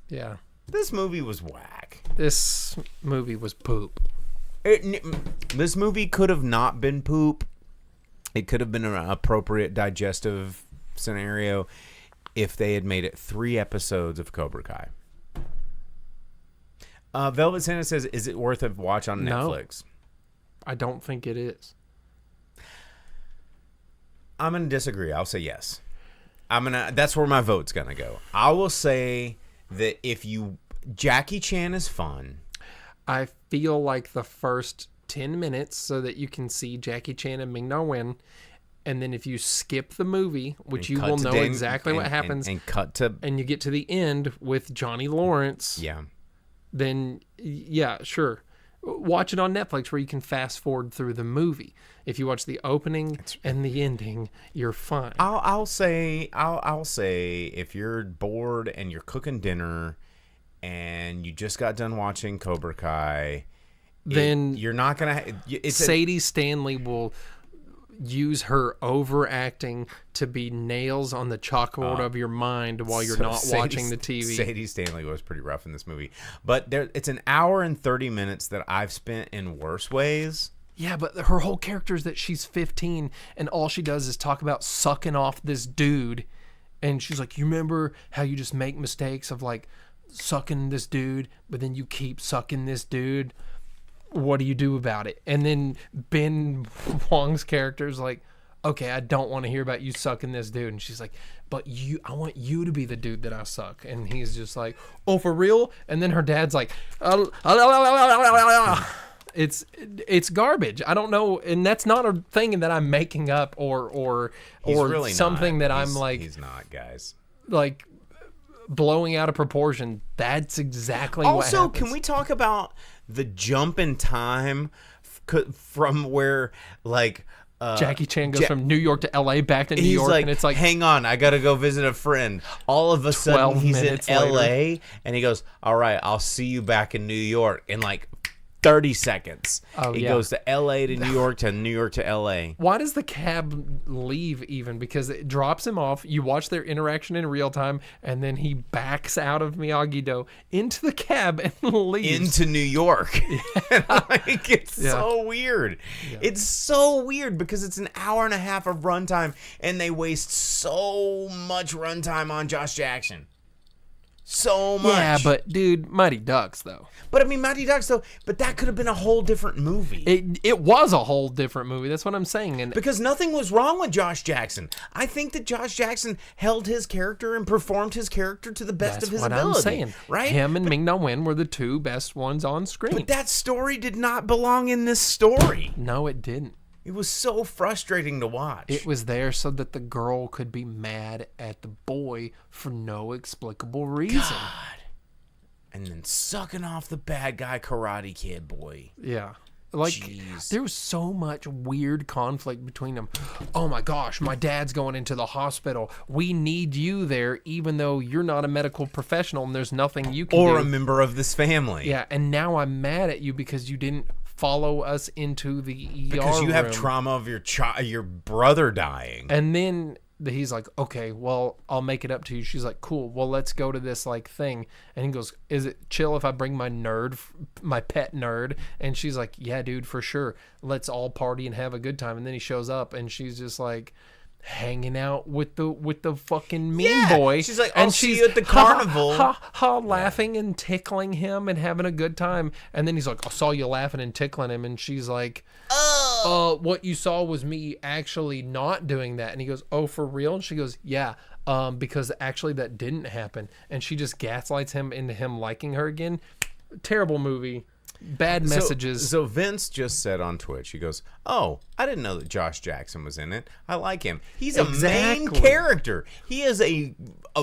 Speaker 6: Yeah.
Speaker 1: This movie was whack.
Speaker 6: This movie was poop.
Speaker 1: This movie could have not been poop. It could have been an appropriate digestive scenario if they had made it 3 episodes of Cobra Kai. Velvet Santa says, is it worth a watch on Netflix?
Speaker 6: I don't think it is.
Speaker 1: I'm going to disagree. I'll say yes. That's where my vote's going to go. I will say that Jackie Chan is fun.
Speaker 6: I feel like the first 10 minutes so that you can see Jackie Chan and Ming-Na Wen, and then if you skip the movie, which you will know exactly what happens, and you get to the end with Johnny Lawrence, then yeah, sure, watch it on Netflix where you can fast forward through the movie. If you watch the opening and the ending, you're fine.
Speaker 1: I'll say if you're bored and you're cooking dinner and you just got done watching Cobra Kai,
Speaker 6: then
Speaker 1: you're not gonna.
Speaker 6: Sadie Stanley will use her overacting to be nails on the chalkboard of your mind while you're not watching the TV.
Speaker 1: Sadie Stanley was pretty rough in this movie, but it's an hour and 30 minutes that I've spent in worse ways.
Speaker 6: Yeah, but her whole character is that she's 15 and all she does is talk about sucking off this dude And she's like, you remember how you just make mistakes of like sucking this dude, but then you keep sucking this dude? What do you do about it? And then Ben Wong's character's like, okay, I don't want to hear about you sucking this dude. And she's like, but I want you to be the dude that I suck. And he's just like, oh, for real? And then her dad's like, it's garbage. I don't know, and that's not a thing that I'm making up or
Speaker 1: really
Speaker 6: something
Speaker 1: not.
Speaker 6: that I'm like
Speaker 1: he's not, guys.
Speaker 6: like blowing out of proportion. That's exactly what
Speaker 1: Also,
Speaker 6: happens.
Speaker 1: can we talk about the jump in time from where like
Speaker 6: Jackie Chan goes from New York to LA back to New York,
Speaker 1: like,
Speaker 6: and it's like,
Speaker 1: hang on, I gotta go visit a friend. All of a sudden
Speaker 6: 12
Speaker 1: he's in
Speaker 6: minutes
Speaker 1: LA
Speaker 6: later.
Speaker 1: and he goes, all right, I'll see you back in New York in like 30 seconds.
Speaker 6: Oh,
Speaker 1: he
Speaker 6: yeah.
Speaker 1: goes to LA to New York to LA.
Speaker 6: why does the cab leave even? Because it drops him off. You watch their interaction in real time, and then he backs out of Miyagi-Do into the cab and leaves.
Speaker 1: Into New York. Like, it's so weird. It's so weird because it's an hour and a half of runtime and they waste so much runtime on Josh Jackson. So much.
Speaker 6: Yeah, but dude, Mighty Ducks though.
Speaker 1: But I mean, Mighty Ducks though, but that could have been a whole different movie.
Speaker 6: It was a whole different movie. That's what I'm saying. And
Speaker 1: Because nothing was wrong with Josh Jackson. I think that Josh Jackson held his character and performed his character to the best
Speaker 6: that's
Speaker 1: of his
Speaker 6: what
Speaker 1: ability.
Speaker 6: I'm saying.
Speaker 1: Right?
Speaker 6: Him and Ming Na Wen were the two best ones on screen.
Speaker 1: But that story did not belong in this story.
Speaker 6: No, it didn't.
Speaker 1: It was so frustrating to watch.
Speaker 6: It was there so that the girl could be mad at the boy for no explicable reason.
Speaker 1: And then sucking off the bad guy Karate Kid boy.
Speaker 6: Yeah. Like,
Speaker 1: Jeez.
Speaker 6: there was so much weird conflict between them. Oh my gosh, my dad's going into the hospital. We need you there, even though you're not a medical professional and there's nothing you can do.
Speaker 1: Or a member of this family.
Speaker 6: Yeah, and now I'm mad at you because you didn't follow us into the ER
Speaker 1: Because you have
Speaker 6: room.
Speaker 1: trauma of your brother dying.
Speaker 6: And then he's like, okay, well, I'll make it up to you. She's like, cool. Well, let's go to this like thing. And he goes, is it chill if I bring my pet nerd? And she's like, yeah, dude, for sure. Let's all party and have a good time. And then he shows up and she's just like hanging out with the fucking mean boy.
Speaker 1: She's like, I'll see you at the carnival.
Speaker 6: Laughing and tickling him and having a good time. And then he's like, I saw you laughing and tickling him. And she's like, what you saw was me actually not doing that. And he goes, oh, for real? And she goes, yeah, because actually that didn't happen. And she just gaslights him into him liking her again. Terrible movie. Bad messages.
Speaker 1: So Vince just said on Twitch, he goes, oh, I didn't know that Josh Jackson was in it. I like him. He's a main character. He is a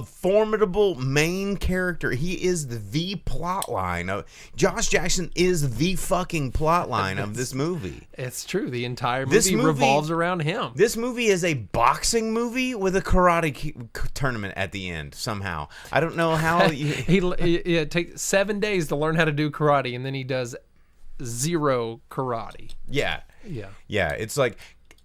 Speaker 1: formidable main character. He is the plot line. Josh Jackson is the fucking plot line of this movie.
Speaker 6: It's true. The entire movie revolves around him.
Speaker 1: This movie is a boxing movie with a karate tournament at the end somehow. I don't know how.
Speaker 6: It takes 7 days to learn how to do karate, and then he does 0 karate.
Speaker 1: Yeah.
Speaker 6: Yeah.
Speaker 1: Yeah. It's like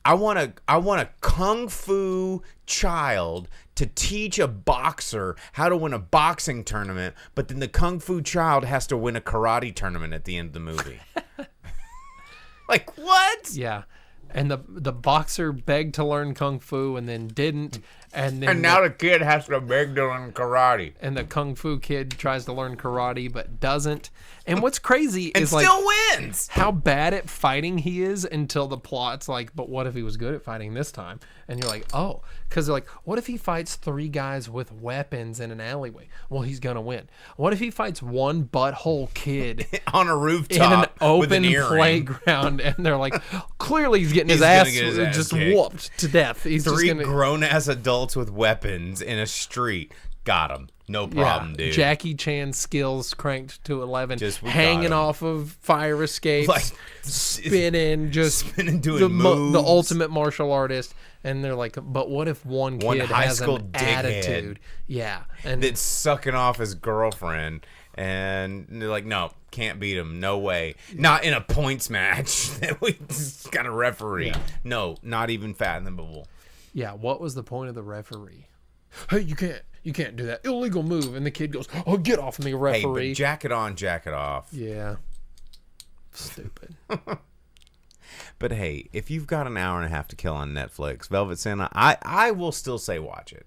Speaker 1: I want a kung fu child to teach a boxer how to win a boxing tournament, but then the kung fu child has to win a karate tournament at the end of the movie. Like, what?
Speaker 6: Yeah. And the boxer begged to learn kung fu and then didn't. And
Speaker 1: now the kid has to beg to learn karate.
Speaker 6: And the kung fu kid tries to learn karate but doesn't. And what's crazy
Speaker 1: and
Speaker 6: is
Speaker 1: still
Speaker 6: like
Speaker 1: wins.
Speaker 6: How bad at fighting he is until the plot's like, but what if he was good at fighting this time? And you're like, oh, because they're like, what if he fights 3 guys with weapons in an alleyway? Well, he's gonna win. What if he fights one butthole kid
Speaker 1: on a rooftop
Speaker 6: in an open
Speaker 1: with an earring?
Speaker 6: playground? And they're like, clearly he's getting his
Speaker 1: He's
Speaker 6: ass,
Speaker 1: gonna get his ass
Speaker 6: just
Speaker 1: kicked.
Speaker 6: whooped to death. He's
Speaker 1: 3
Speaker 6: just gonna,
Speaker 1: grown ass adults with weapons in a street. Got him. No problem, dude.
Speaker 6: Jackie Chan skills cranked to 11,
Speaker 1: We got
Speaker 6: hanging
Speaker 1: him.
Speaker 6: off of fire escapes,
Speaker 1: Like,
Speaker 6: spinning,
Speaker 1: doing
Speaker 6: the
Speaker 1: moves.
Speaker 6: ultimate martial artist. And they're like, but what if one kid
Speaker 1: high
Speaker 6: has
Speaker 1: school
Speaker 6: an
Speaker 1: dickhead
Speaker 6: attitude? Yeah, and
Speaker 1: that's sucking off his girlfriend, and they're like, no, can't beat him, no way, not in a points match that we just got a referee.
Speaker 6: Yeah.
Speaker 1: No, not even fathomable.
Speaker 6: yeah, what was the point of the referee? Hey, you can't do that illegal move. And the kid goes, oh, get off me,
Speaker 1: Hey,
Speaker 6: referee.
Speaker 1: but jacket on, jacket off.
Speaker 6: Yeah, stupid.
Speaker 1: But hey, if you've got an hour and a half to kill on Netflix, Velvet Santa, I will still say watch it.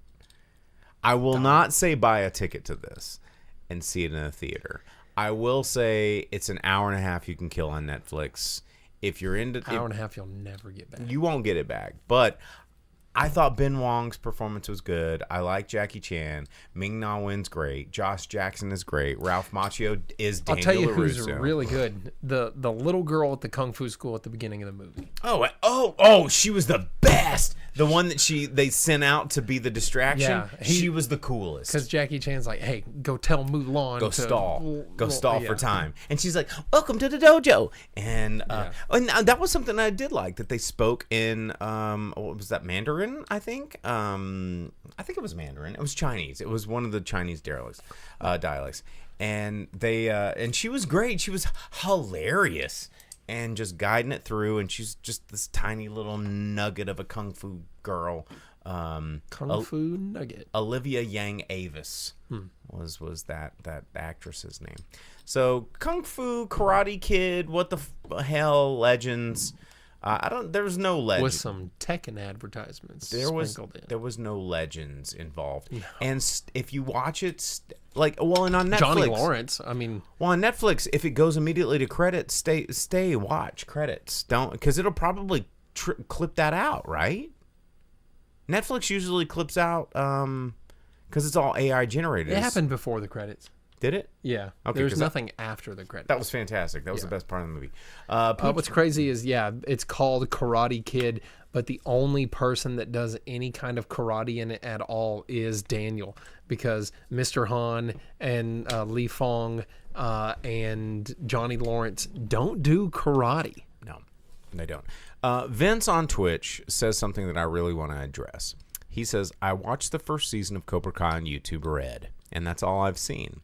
Speaker 1: I will not say buy a ticket to this and see it in a theater. I will say it's an hour and a half you can kill on Netflix. If you're into
Speaker 6: Hour and a half, you'll never get back.
Speaker 1: you won't get it back. But I thought Ben Wong's performance was good. I like Jackie Chan. Ming-Na Wen's great. Josh Jackson is great. Ralph Macchio is
Speaker 6: I'll
Speaker 1: Daniel
Speaker 6: tell you
Speaker 1: LaRusso.
Speaker 6: who's really good. The little girl at the kung fu school at the beginning of the movie.
Speaker 1: Oh, she was the best. The one that they sent out to be the distraction.
Speaker 6: Yeah,
Speaker 1: she was the coolest.
Speaker 6: Because Jackie Chan's like, hey, go tell Mulan
Speaker 1: Go
Speaker 6: to
Speaker 1: stall for
Speaker 6: yeah.
Speaker 1: time. And she's like, welcome to the dojo. And that was something I did like, that they spoke in what was that, Mandarin, I think? I think it was Mandarin. It was Chinese. It was one of the Chinese dialects. And they and she was great. She was hilarious and just guiding it through, and she's just this tiny little nugget of a kung fu girl.
Speaker 6: Kung Fu Nugget.
Speaker 1: Olivia Yang Avis was that actress's name. So Kung Fu Karate Kid, what the hell, Legends. There was no legends.
Speaker 6: With some Tekken advertisements sprinkled in.
Speaker 1: There was no legends involved. No. And if you watch it, and on Netflix,
Speaker 6: Johnny Lawrence. I mean,
Speaker 1: on Netflix, if it goes immediately to credits, stay, watch credits. Don't, because it'll probably clip that out, right? Netflix usually clips out because it's all AI generated.
Speaker 6: It happened before the credits.
Speaker 1: Did it?
Speaker 6: Yeah.
Speaker 1: Okay,
Speaker 6: There's nothing after the credits.
Speaker 1: That was fantastic. That was the best part of the movie.
Speaker 6: What's crazy is, it's called Karate Kid, but the only person that does any kind of karate in it at all is Daniel, because Mr. Han and Li Fong and Johnny Lawrence don't do karate.
Speaker 1: No, they don't. Vince on Twitch says something that I really want to address. He says, I watched the first season of Cobra Kai on YouTube Red, and that's all I've seen.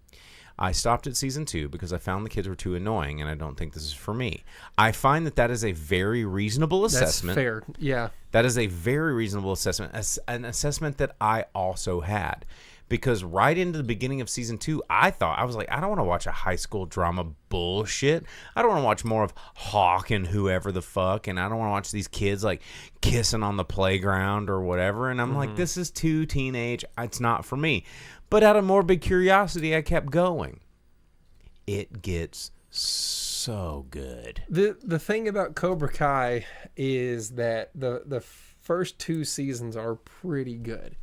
Speaker 1: I stopped at season 2 because I found the kids were too annoying, and I don't think this is for me. I find that is a very reasonable assessment.
Speaker 6: That's fair, yeah.
Speaker 1: That is a very reasonable assessment, an assessment that I also had. Because right into the beginning of season 2, I was like, I don't want to watch a high school drama bullshit. I don't want to watch more of Hawk and whoever the fuck, and I don't want to watch these kids like kissing on the playground or whatever. And I'm like, this is too teenage. It's not for me. But out of morbid curiosity, I kept going. It gets so good.
Speaker 6: The thing about Cobra Kai is that the first 2 seasons are pretty good.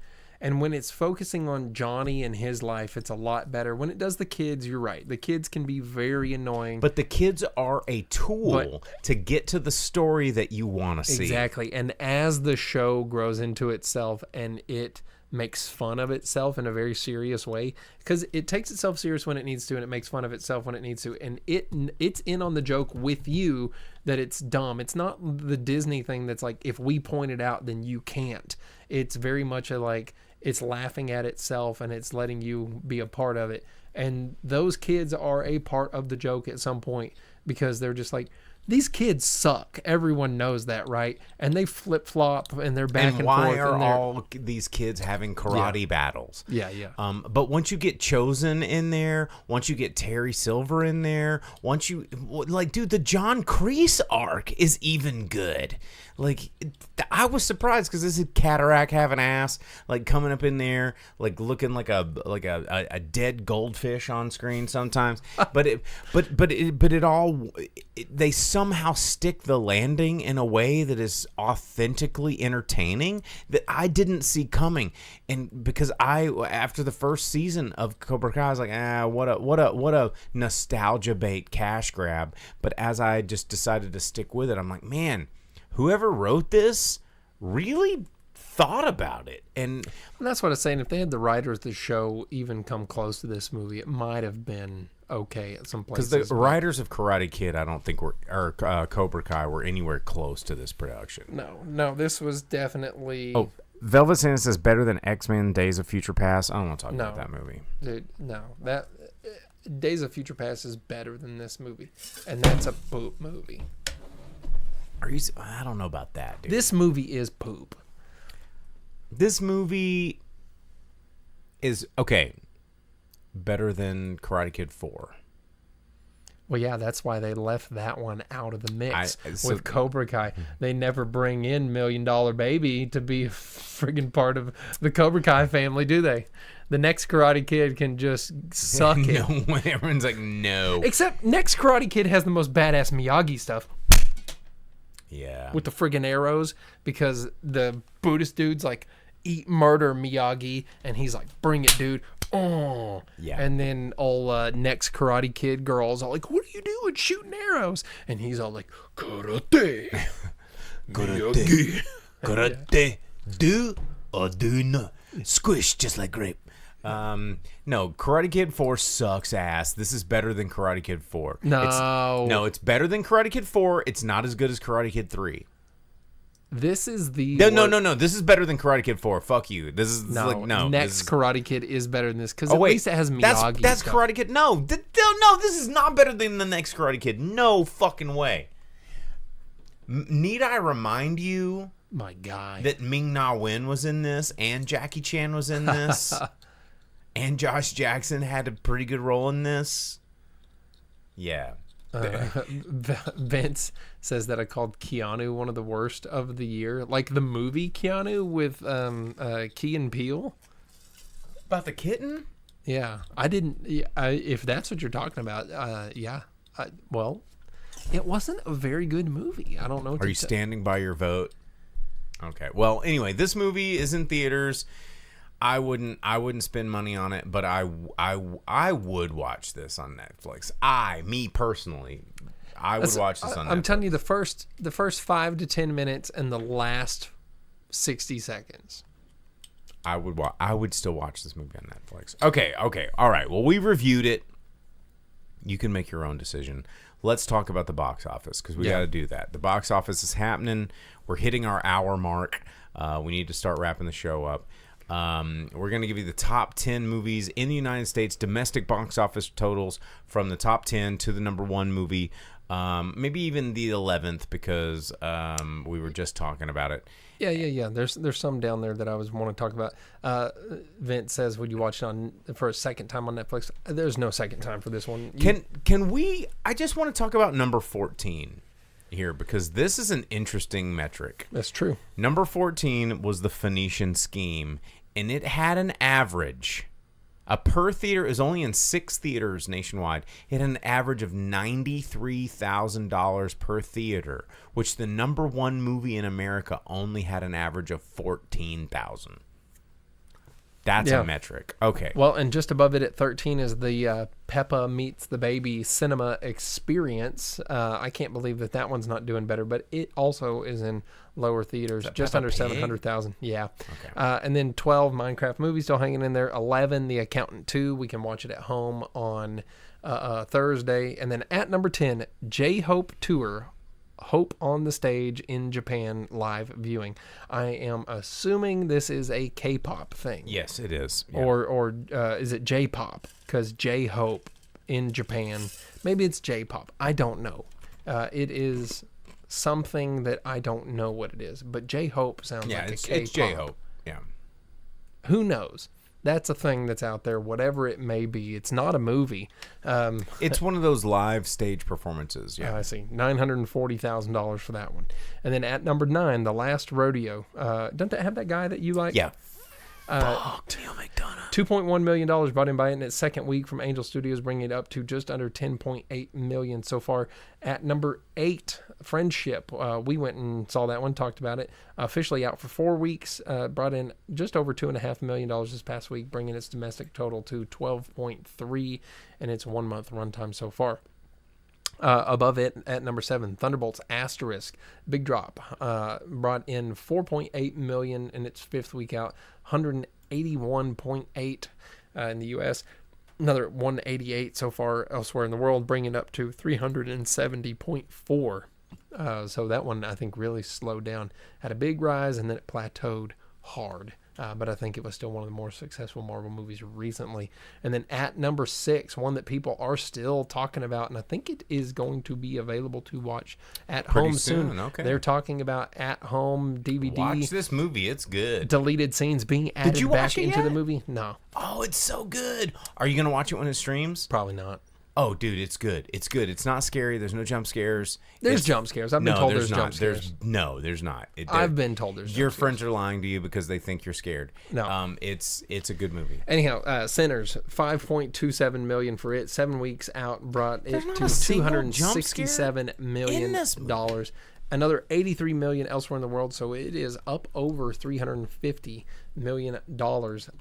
Speaker 6: And when it's focusing on Johnny and his life, it's a lot better. When it does the kids, you're right. The kids can be very annoying.
Speaker 1: But the kids are a tool to get to the story that you want to see.
Speaker 6: Exactly. And as the show grows into itself and it makes fun of itself in a very serious way, because it takes itself serious when it needs to and it makes fun of itself when it needs to, and it's in on the joke with you that it's dumb. It's not the Disney thing that's like, if we point it out, then you can't. It's very much it's laughing at itself and it's letting you be a part of it. And those kids are a part of the joke at some point, because they're just like, these kids suck. Everyone knows that, right? And they flip-flop and they're back and forth.
Speaker 1: Why are all these kids having karate battles?
Speaker 6: Yeah.
Speaker 1: But once you get Chosen in there, once you get Terry Silver in there, dude, the John Kreese arc is even good. Like, I was surprised because this is Cataract having ass, like coming up in there, like looking like a dead goldfish on screen sometimes. But they somehow stick the landing in a way that is authentically entertaining that I didn't see coming. And because after the first season of Cobra Kai, I was like, what a nostalgia bait cash grab. But as I just decided to stick with it, I'm like, man, whoever wrote this really thought about it. And
Speaker 6: that's what I was saying. If they had the writers of the show even come close to this movie, it might have been okay at some places.
Speaker 1: Because the writers of Karate Kid, I don't think Cobra Kai were anywhere close to this production.
Speaker 6: No, this was definitely...
Speaker 1: Oh, Velvet Santa says better than X-Men Days of Future Past. I don't want to talk about that movie.
Speaker 6: Dude, no. That Days of Future Past is better than this movie. And that's a poop movie.
Speaker 1: I don't know about that, dude.
Speaker 6: This movie is poop.
Speaker 1: This movie is, okay, better than Karate Kid 4.
Speaker 6: Well, yeah, that's why they left that one out of the mix
Speaker 1: so-
Speaker 6: with Cobra Kai. They never bring in $1 Million Baby to be a friggin' part of the Cobra Kai family, do they? The next Karate Kid can just suck it.
Speaker 1: No, everyone's like, no.
Speaker 6: Except next Karate Kid has the most badass Miyagi stuff
Speaker 1: Yeah.
Speaker 6: with the friggin' arrows, because the Buddhist dude's like, eat murder, Miyagi, and he's like, bring it, dude. Oh.
Speaker 1: Yeah.
Speaker 6: And then all next Karate Kid girls all like, what are you doing, shooting arrows? And he's all like, karate.
Speaker 1: Karate. Karate. Do or do not. Squish just like grape. No, Karate Kid 4 sucks ass. This is better than Karate Kid 4.
Speaker 6: No.
Speaker 1: It's better than Karate Kid 4. It's not as good as Karate Kid 3.
Speaker 6: This is the
Speaker 1: No. This is better than Karate Kid 4. Fuck you. This is
Speaker 6: No,
Speaker 1: like no.
Speaker 6: next Karate Kid is better than this, because
Speaker 1: Oh
Speaker 6: at
Speaker 1: wait,
Speaker 6: least it has Miyagi.
Speaker 1: That's
Speaker 6: stuff.
Speaker 1: Karate Kid. No, no, this is not better than the next Karate Kid. No fucking way. Need I remind you
Speaker 6: My guy.
Speaker 1: that Ming-Na Wen was in this, and Jackie Chan was in this, and Josh Jackson had a pretty good role in this? Yeah.
Speaker 6: Vince says that I called Keanu one of the worst of the year, like the movie Keanu with Key and Peele.
Speaker 1: About the kitten?
Speaker 6: Yeah, I didn't. If that's what you're talking about, yeah. Well, it wasn't a very good movie. I don't know.
Speaker 1: Are you standing by your vote? Okay. Well, anyway, this movie is in theaters. I wouldn't spend money on it, but I would watch this on Netflix. Me personally, I would watch this on Netflix.
Speaker 6: I'm telling you, the first 5 to 10 minutes and the last 60 seconds.
Speaker 1: I would still watch this movie on Netflix. Okay. All right. Well, we reviewed it. You can make your own decision. Let's talk about the box office, because we got to do that. The box office is happening. We're hitting our hour mark. We need to start wrapping the show up. We're going to give you the top 10 movies in the United States, domestic box office totals from the top 10 to the number 1 movie, maybe even the 11th, because we were just talking about it.
Speaker 6: Yeah. There's some down there that I want to talk about. Vince says, would you watch it for a second time on Netflix? There's no second time for this one.
Speaker 1: Can we? I just want to talk about number 14 here, because this is an interesting metric.
Speaker 6: That's true.
Speaker 1: Number 14 was the Phoenician Scheme, and it had an average. A per theater is only in 6 theaters nationwide. It had an average of $93,000 per theater, which the number 1 movie in America only had an average of $14,000. That's a metric. Okay.
Speaker 6: Well, and just above it at 13 is the Peppa Meets the Baby cinema experience. I can't believe that one's not doing better, but it also is in lower theaters, just
Speaker 1: Peppa
Speaker 6: under
Speaker 1: Pig?
Speaker 6: 700,000. Yeah.
Speaker 1: Okay.
Speaker 6: And then 12, Minecraft movie still hanging in there. 11, The Accountant 2. We can watch it at home on Thursday. And then at number 10, J-Hope Tour. Hope on the Stage in Japan live viewing. I am assuming this is a K-pop thing.
Speaker 1: Yes, it is. Yeah.
Speaker 6: Or is it J-pop? Because J-Hope in Japan. Maybe it's J-pop. I don't know. It is something that I don't know what it is. But J-Hope sounds like a K-pop.
Speaker 1: it's J-Hope. Yeah.
Speaker 6: Who knows? That's a thing that's out there, whatever it may be. It's not a movie.
Speaker 1: It's one of those live stage performances. Yeah.
Speaker 6: I see. $940,000 for that one. And then at number 9, The Last Rodeo. Don't that have that guy that you like?
Speaker 1: Yeah. Fuck Neil McDonough.
Speaker 6: $2.1 million brought in by it in its second week from Angel Studios, bringing it up to just under $10.8 million so far. At number 8, Friendship. We went and saw that one, talked about it. Officially out for 4 weeks. Brought in just over $2.5 million this past week, bringing its domestic total to 12.3 in its 1 month runtime so far. Above it at number 7, Thunderbolts Asterisk, big drop, brought in $4.8 million in its 5th week out, 181.8 in the U.S., another 188 so far elsewhere in the world, bringing it up to 370.4. So that one I think really slowed down, had a big rise, and then it plateaued hard. But I think it was still one of the more successful Marvel movies recently. And then at number 6, one that people are still talking about, and I think it is going to be available to watch at home soon.
Speaker 1: Okay.
Speaker 6: They're talking about at home DVD.
Speaker 1: Watch this movie. It's good.
Speaker 6: Deleted scenes being added
Speaker 1: you
Speaker 6: back
Speaker 1: watch it
Speaker 6: into
Speaker 1: yet?
Speaker 6: the movie. No,
Speaker 1: Oh, it's so good. Are you going to watch it when it streams?
Speaker 6: probably not.
Speaker 1: Oh, dude, it's good. It's good. It's not scary. There's no jump scares.
Speaker 6: There's
Speaker 1: It's-
Speaker 6: jump scares. I've been told there's jump
Speaker 1: not.
Speaker 6: scares.
Speaker 1: There's not.
Speaker 6: I've been told there's
Speaker 1: Your
Speaker 6: jump scares.
Speaker 1: friends are lying to you because they think you're scared.
Speaker 6: No.
Speaker 1: It's a good movie.
Speaker 6: Anyhow, Sinners, $5.27 million for it. 7 weeks out brought it
Speaker 1: not
Speaker 6: to
Speaker 1: a single jump scare
Speaker 6: $267 million.
Speaker 1: in this movie.
Speaker 6: Another $83 million elsewhere in the world, so it is up over $350 million.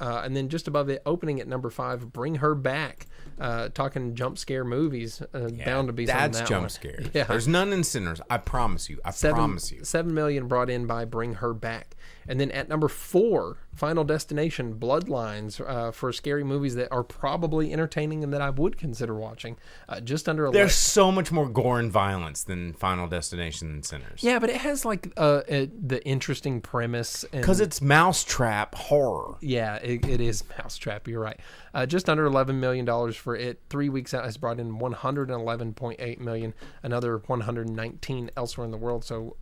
Speaker 6: And then just above it, opening at number 5, Bring Her Back. Talking jump scare movies, bound to be something in
Speaker 1: That's
Speaker 6: that
Speaker 1: jump
Speaker 6: one.
Speaker 1: scares.
Speaker 6: Yeah.
Speaker 1: There's none in Sinners. I promise you. I promise you.
Speaker 6: $7 million brought in by Bring Her Back. And then at number 4, Final Destination, Bloodlines, for scary movies that are probably entertaining and that I would consider watching. Just under 11.
Speaker 1: There's so much more gore and violence than Final Destination and Sinners.
Speaker 6: Yeah, but it has like the interesting premise.
Speaker 1: Because it's mousetrap horror.
Speaker 6: Yeah, it is Mousetrap. You're right. Just under $11 million for it. 3 weeks out has brought in $111.8 million. Another $119 elsewhere in the world. So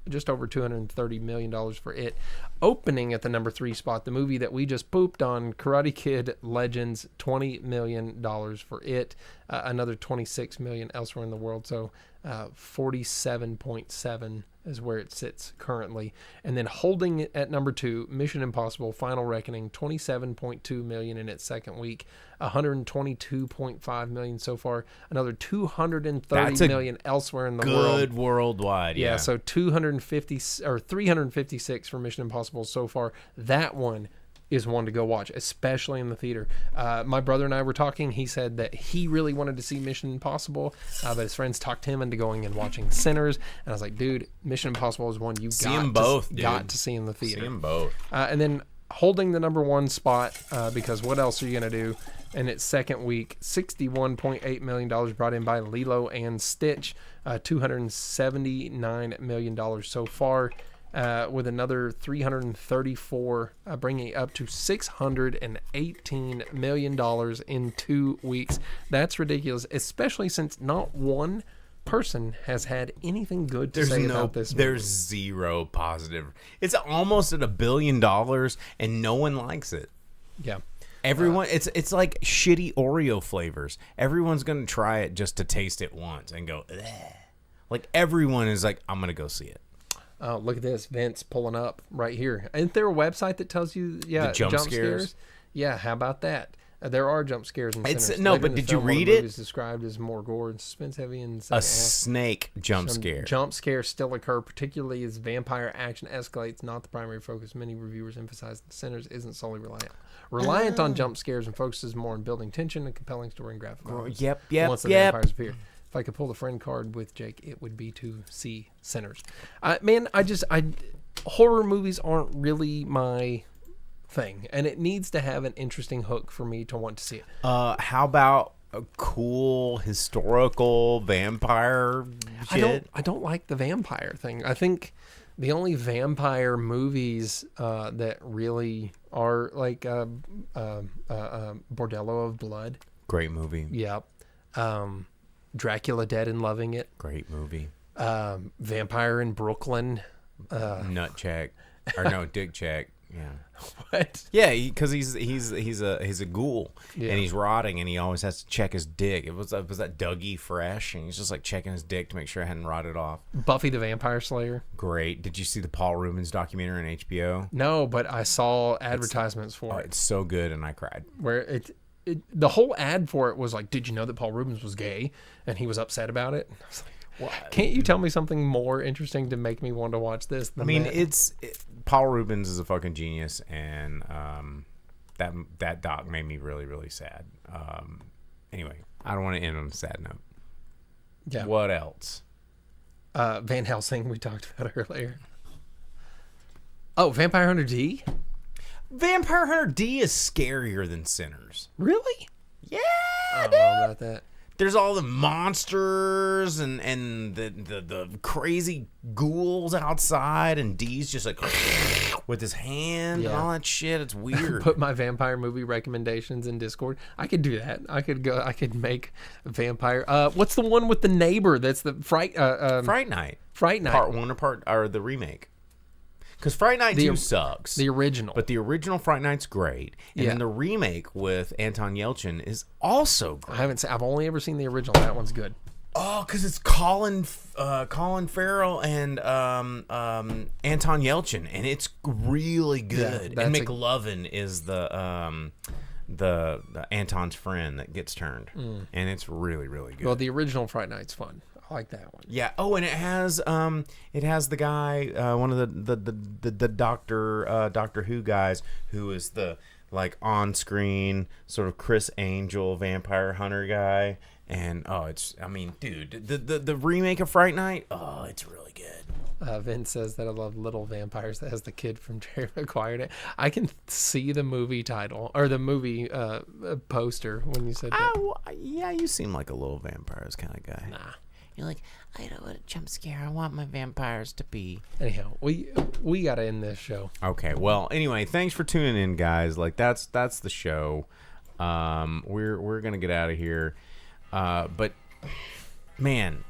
Speaker 6: just over $230 million for it. Opening at the number 3 spot, the movie that we just pooped on, Karate Kid Legends, $20 million for it. Another $26 million elsewhere in the world. So 47.7 is where it sits currently. And then holding it at number 2, Mission Impossible Final Reckoning, $27.2 million in its second week, $122.5 million so far, another $230 million elsewhere in the world.
Speaker 1: Good worldwide.
Speaker 6: Yeah, so 356 for Mission Impossible so far. That one is one to go watch, especially in the theater. My brother and I were talking. He said that he really wanted to see Mission Impossible, but his friends talked him into going and watching Sinners. And I was like, dude, Mission Impossible is one you got to see in the theater.
Speaker 1: See them both.
Speaker 6: And then holding the number 1 spot, because what else are you going to do? In its second week, $61.8 million brought in by Lilo and Stitch, $279 million so far. With another 334, bringing it up to $618 million in 2 weeks. That's ridiculous, especially since not one person has had anything good to say about this movie.
Speaker 1: There's zero positive. It's almost at $1 billion, and no one likes it.
Speaker 6: Yeah.
Speaker 1: Everyone, it's like shitty Oreo flavors. Everyone's gonna try it just to taste it once and go, "Ugh." Like everyone is like, I'm gonna go see it.
Speaker 6: Oh, look at this. Vince pulling up right here. Isn't there a website that tells you,
Speaker 1: The jump scares?
Speaker 6: Yeah, how about that? There are jump scares in
Speaker 1: It's-
Speaker 6: Sinners.
Speaker 1: no,
Speaker 6: Later
Speaker 1: but
Speaker 6: in the
Speaker 1: did you
Speaker 6: film, one of
Speaker 1: read
Speaker 6: the
Speaker 1: it?
Speaker 6: movies described as more gore and suspense heavy in the
Speaker 1: A
Speaker 6: second half.
Speaker 1: snake jump
Speaker 6: Some
Speaker 1: scare.
Speaker 6: Jump scares still occur, particularly as vampire action escalates. Not the primary focus. Many reviewers emphasize that Sinners isn't solely reliant on jump scares and focuses more on building tension, a compelling story, and graphic violence.
Speaker 1: Yep.
Speaker 6: Once the vampires appear. If I could pull the friend card with Jake, it would be to see Sinners. Horror movies aren't really my thing, and it needs to have an interesting hook for me to want to see it.
Speaker 1: How about a cool historical vampire shit?
Speaker 6: I don't like the vampire thing. I think the only vampire movies that really are like Bordello of Blood.
Speaker 1: Great movie.
Speaker 6: Yep. Dracula Dead and Loving It.
Speaker 1: Great movie.
Speaker 6: Vampire in Brooklyn.
Speaker 1: Nut check, or no, dick check. Yeah.
Speaker 6: What?
Speaker 1: Yeah, because he's a ghoul,
Speaker 6: Yeah.
Speaker 1: and he's rotting, and he always has to check his dick. Was that Dougie Fresh, and he's just like checking his dick to make sure it hadn't rotted off.
Speaker 6: Buffy the Vampire Slayer.
Speaker 1: Great. Did you see the Paul Rubens documentary on HBO?
Speaker 6: No, but I saw advertisements
Speaker 1: Oh,
Speaker 6: for it
Speaker 1: it's so good, and I cried.
Speaker 6: where the whole ad for it was like, "Did you know that Paul Rubens was gay?" And he was upset about it. I was like,
Speaker 1: What?
Speaker 6: can't you tell me something more interesting to make me want to watch this?
Speaker 1: I mean,
Speaker 6: that?
Speaker 1: Paul Rubens is a fucking genius, and that doc made me really, really sad. Anyway, I don't want to end on a sad note.
Speaker 6: Yeah.
Speaker 1: What else?
Speaker 6: Van Helsing we talked about earlier. Oh, Vampire Hunter D?
Speaker 1: Vampire Hunter D is scarier than Sinners.
Speaker 6: Really?
Speaker 1: Yeah,
Speaker 6: I don't know about that.
Speaker 1: There's all the monsters and the crazy ghouls outside, and D's just like with his hand and
Speaker 6: Yeah.
Speaker 1: all that shit. It's weird.
Speaker 6: Put my vampire movie recommendations in Discord. I could do that. I could make vampire. What's the one with the neighbor? That's the Fright
Speaker 1: Fright Night,
Speaker 6: Fright Night.
Speaker 1: Part 1 or the remake. Because Fright Night
Speaker 6: The-
Speaker 1: 2 sucks.
Speaker 6: The original.
Speaker 1: But the original Fright Night's great. And
Speaker 6: Yeah.
Speaker 1: then the remake with Anton Yelchin is also great.
Speaker 6: I've only ever seen the original. That one's good.
Speaker 1: Oh, because it's Colin Farrell and Anton Yelchin, and it's really good.
Speaker 6: that's
Speaker 1: and
Speaker 6: a-
Speaker 1: McLovin is the Anton's friend that gets turned, and it's really really good.
Speaker 6: Well, the original Fright Night's fun. I like that one.
Speaker 1: Yeah. Oh, and it has the guy, one of the Doctor Who guys, who is the like on screen sort of Chris Angel vampire hunter guy. And dude, the remake of Fright Night, it's really good.
Speaker 6: Vince says that I love Little Vampires. That has the kid from Jerry Maguire in it. I can see the movie title or the movie poster when you said that.
Speaker 1: Yeah, you seem like a Little Vampires kind of guy.
Speaker 6: Nah.
Speaker 1: You're like, I don't want a jump scare. I want my vampires to be.
Speaker 6: Anyhow, we got to end this show.
Speaker 1: Okay. Well, anyway, thanks for tuning in, guys. Like that's the show. We're gonna get out of here. But man,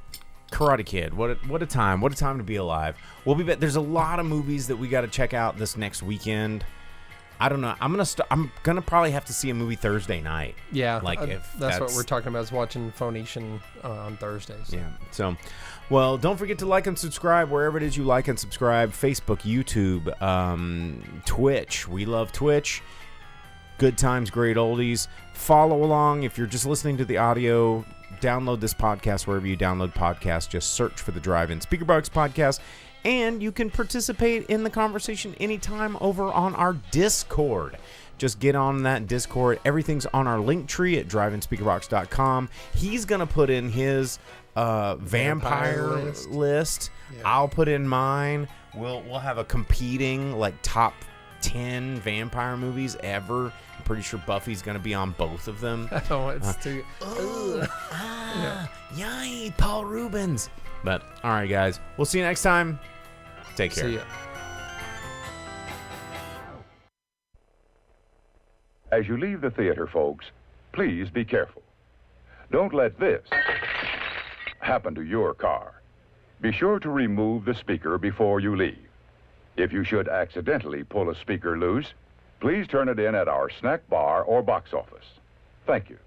Speaker 1: Karate Kid, what a time! What a time to be alive. We'll be back. There's a lot of movies that we got to check out this next weekend. I don't know. I'm gonna probably have to see a movie Thursday night.
Speaker 6: Yeah,
Speaker 1: like if
Speaker 6: that's what we're talking about is watching Phonation on Thursdays.
Speaker 1: Yeah. So, well, don't forget to like and subscribe wherever it is you like and subscribe. Facebook, YouTube, Twitch. We love Twitch. Good times, great oldies. Follow along if you're just listening to the audio. Download this podcast wherever you download podcasts. Just search for the Drive-In Speaker Box Podcast. And you can participate in the conversation anytime over on our Discord. Just get on that Discord. Everything's on our link tree at driveinspeakerbox.com. He's going to put in his vampire list.
Speaker 6: Yeah.
Speaker 1: I'll put in mine. We'll have a competing like top 10 vampire movies ever. I'm pretty sure Buffy's going to be on both of them.
Speaker 6: Oh, it's too.
Speaker 1: Yay, Paul Rubens. But all right, guys, we'll see you next time. Take care.
Speaker 6: See ya.
Speaker 3: As you leave the theater, folks, please be careful. Don't let this happen to your car. Be sure to remove the speaker before you leave. If you should accidentally pull a speaker loose, please turn it in at our snack bar or box office. Thank you.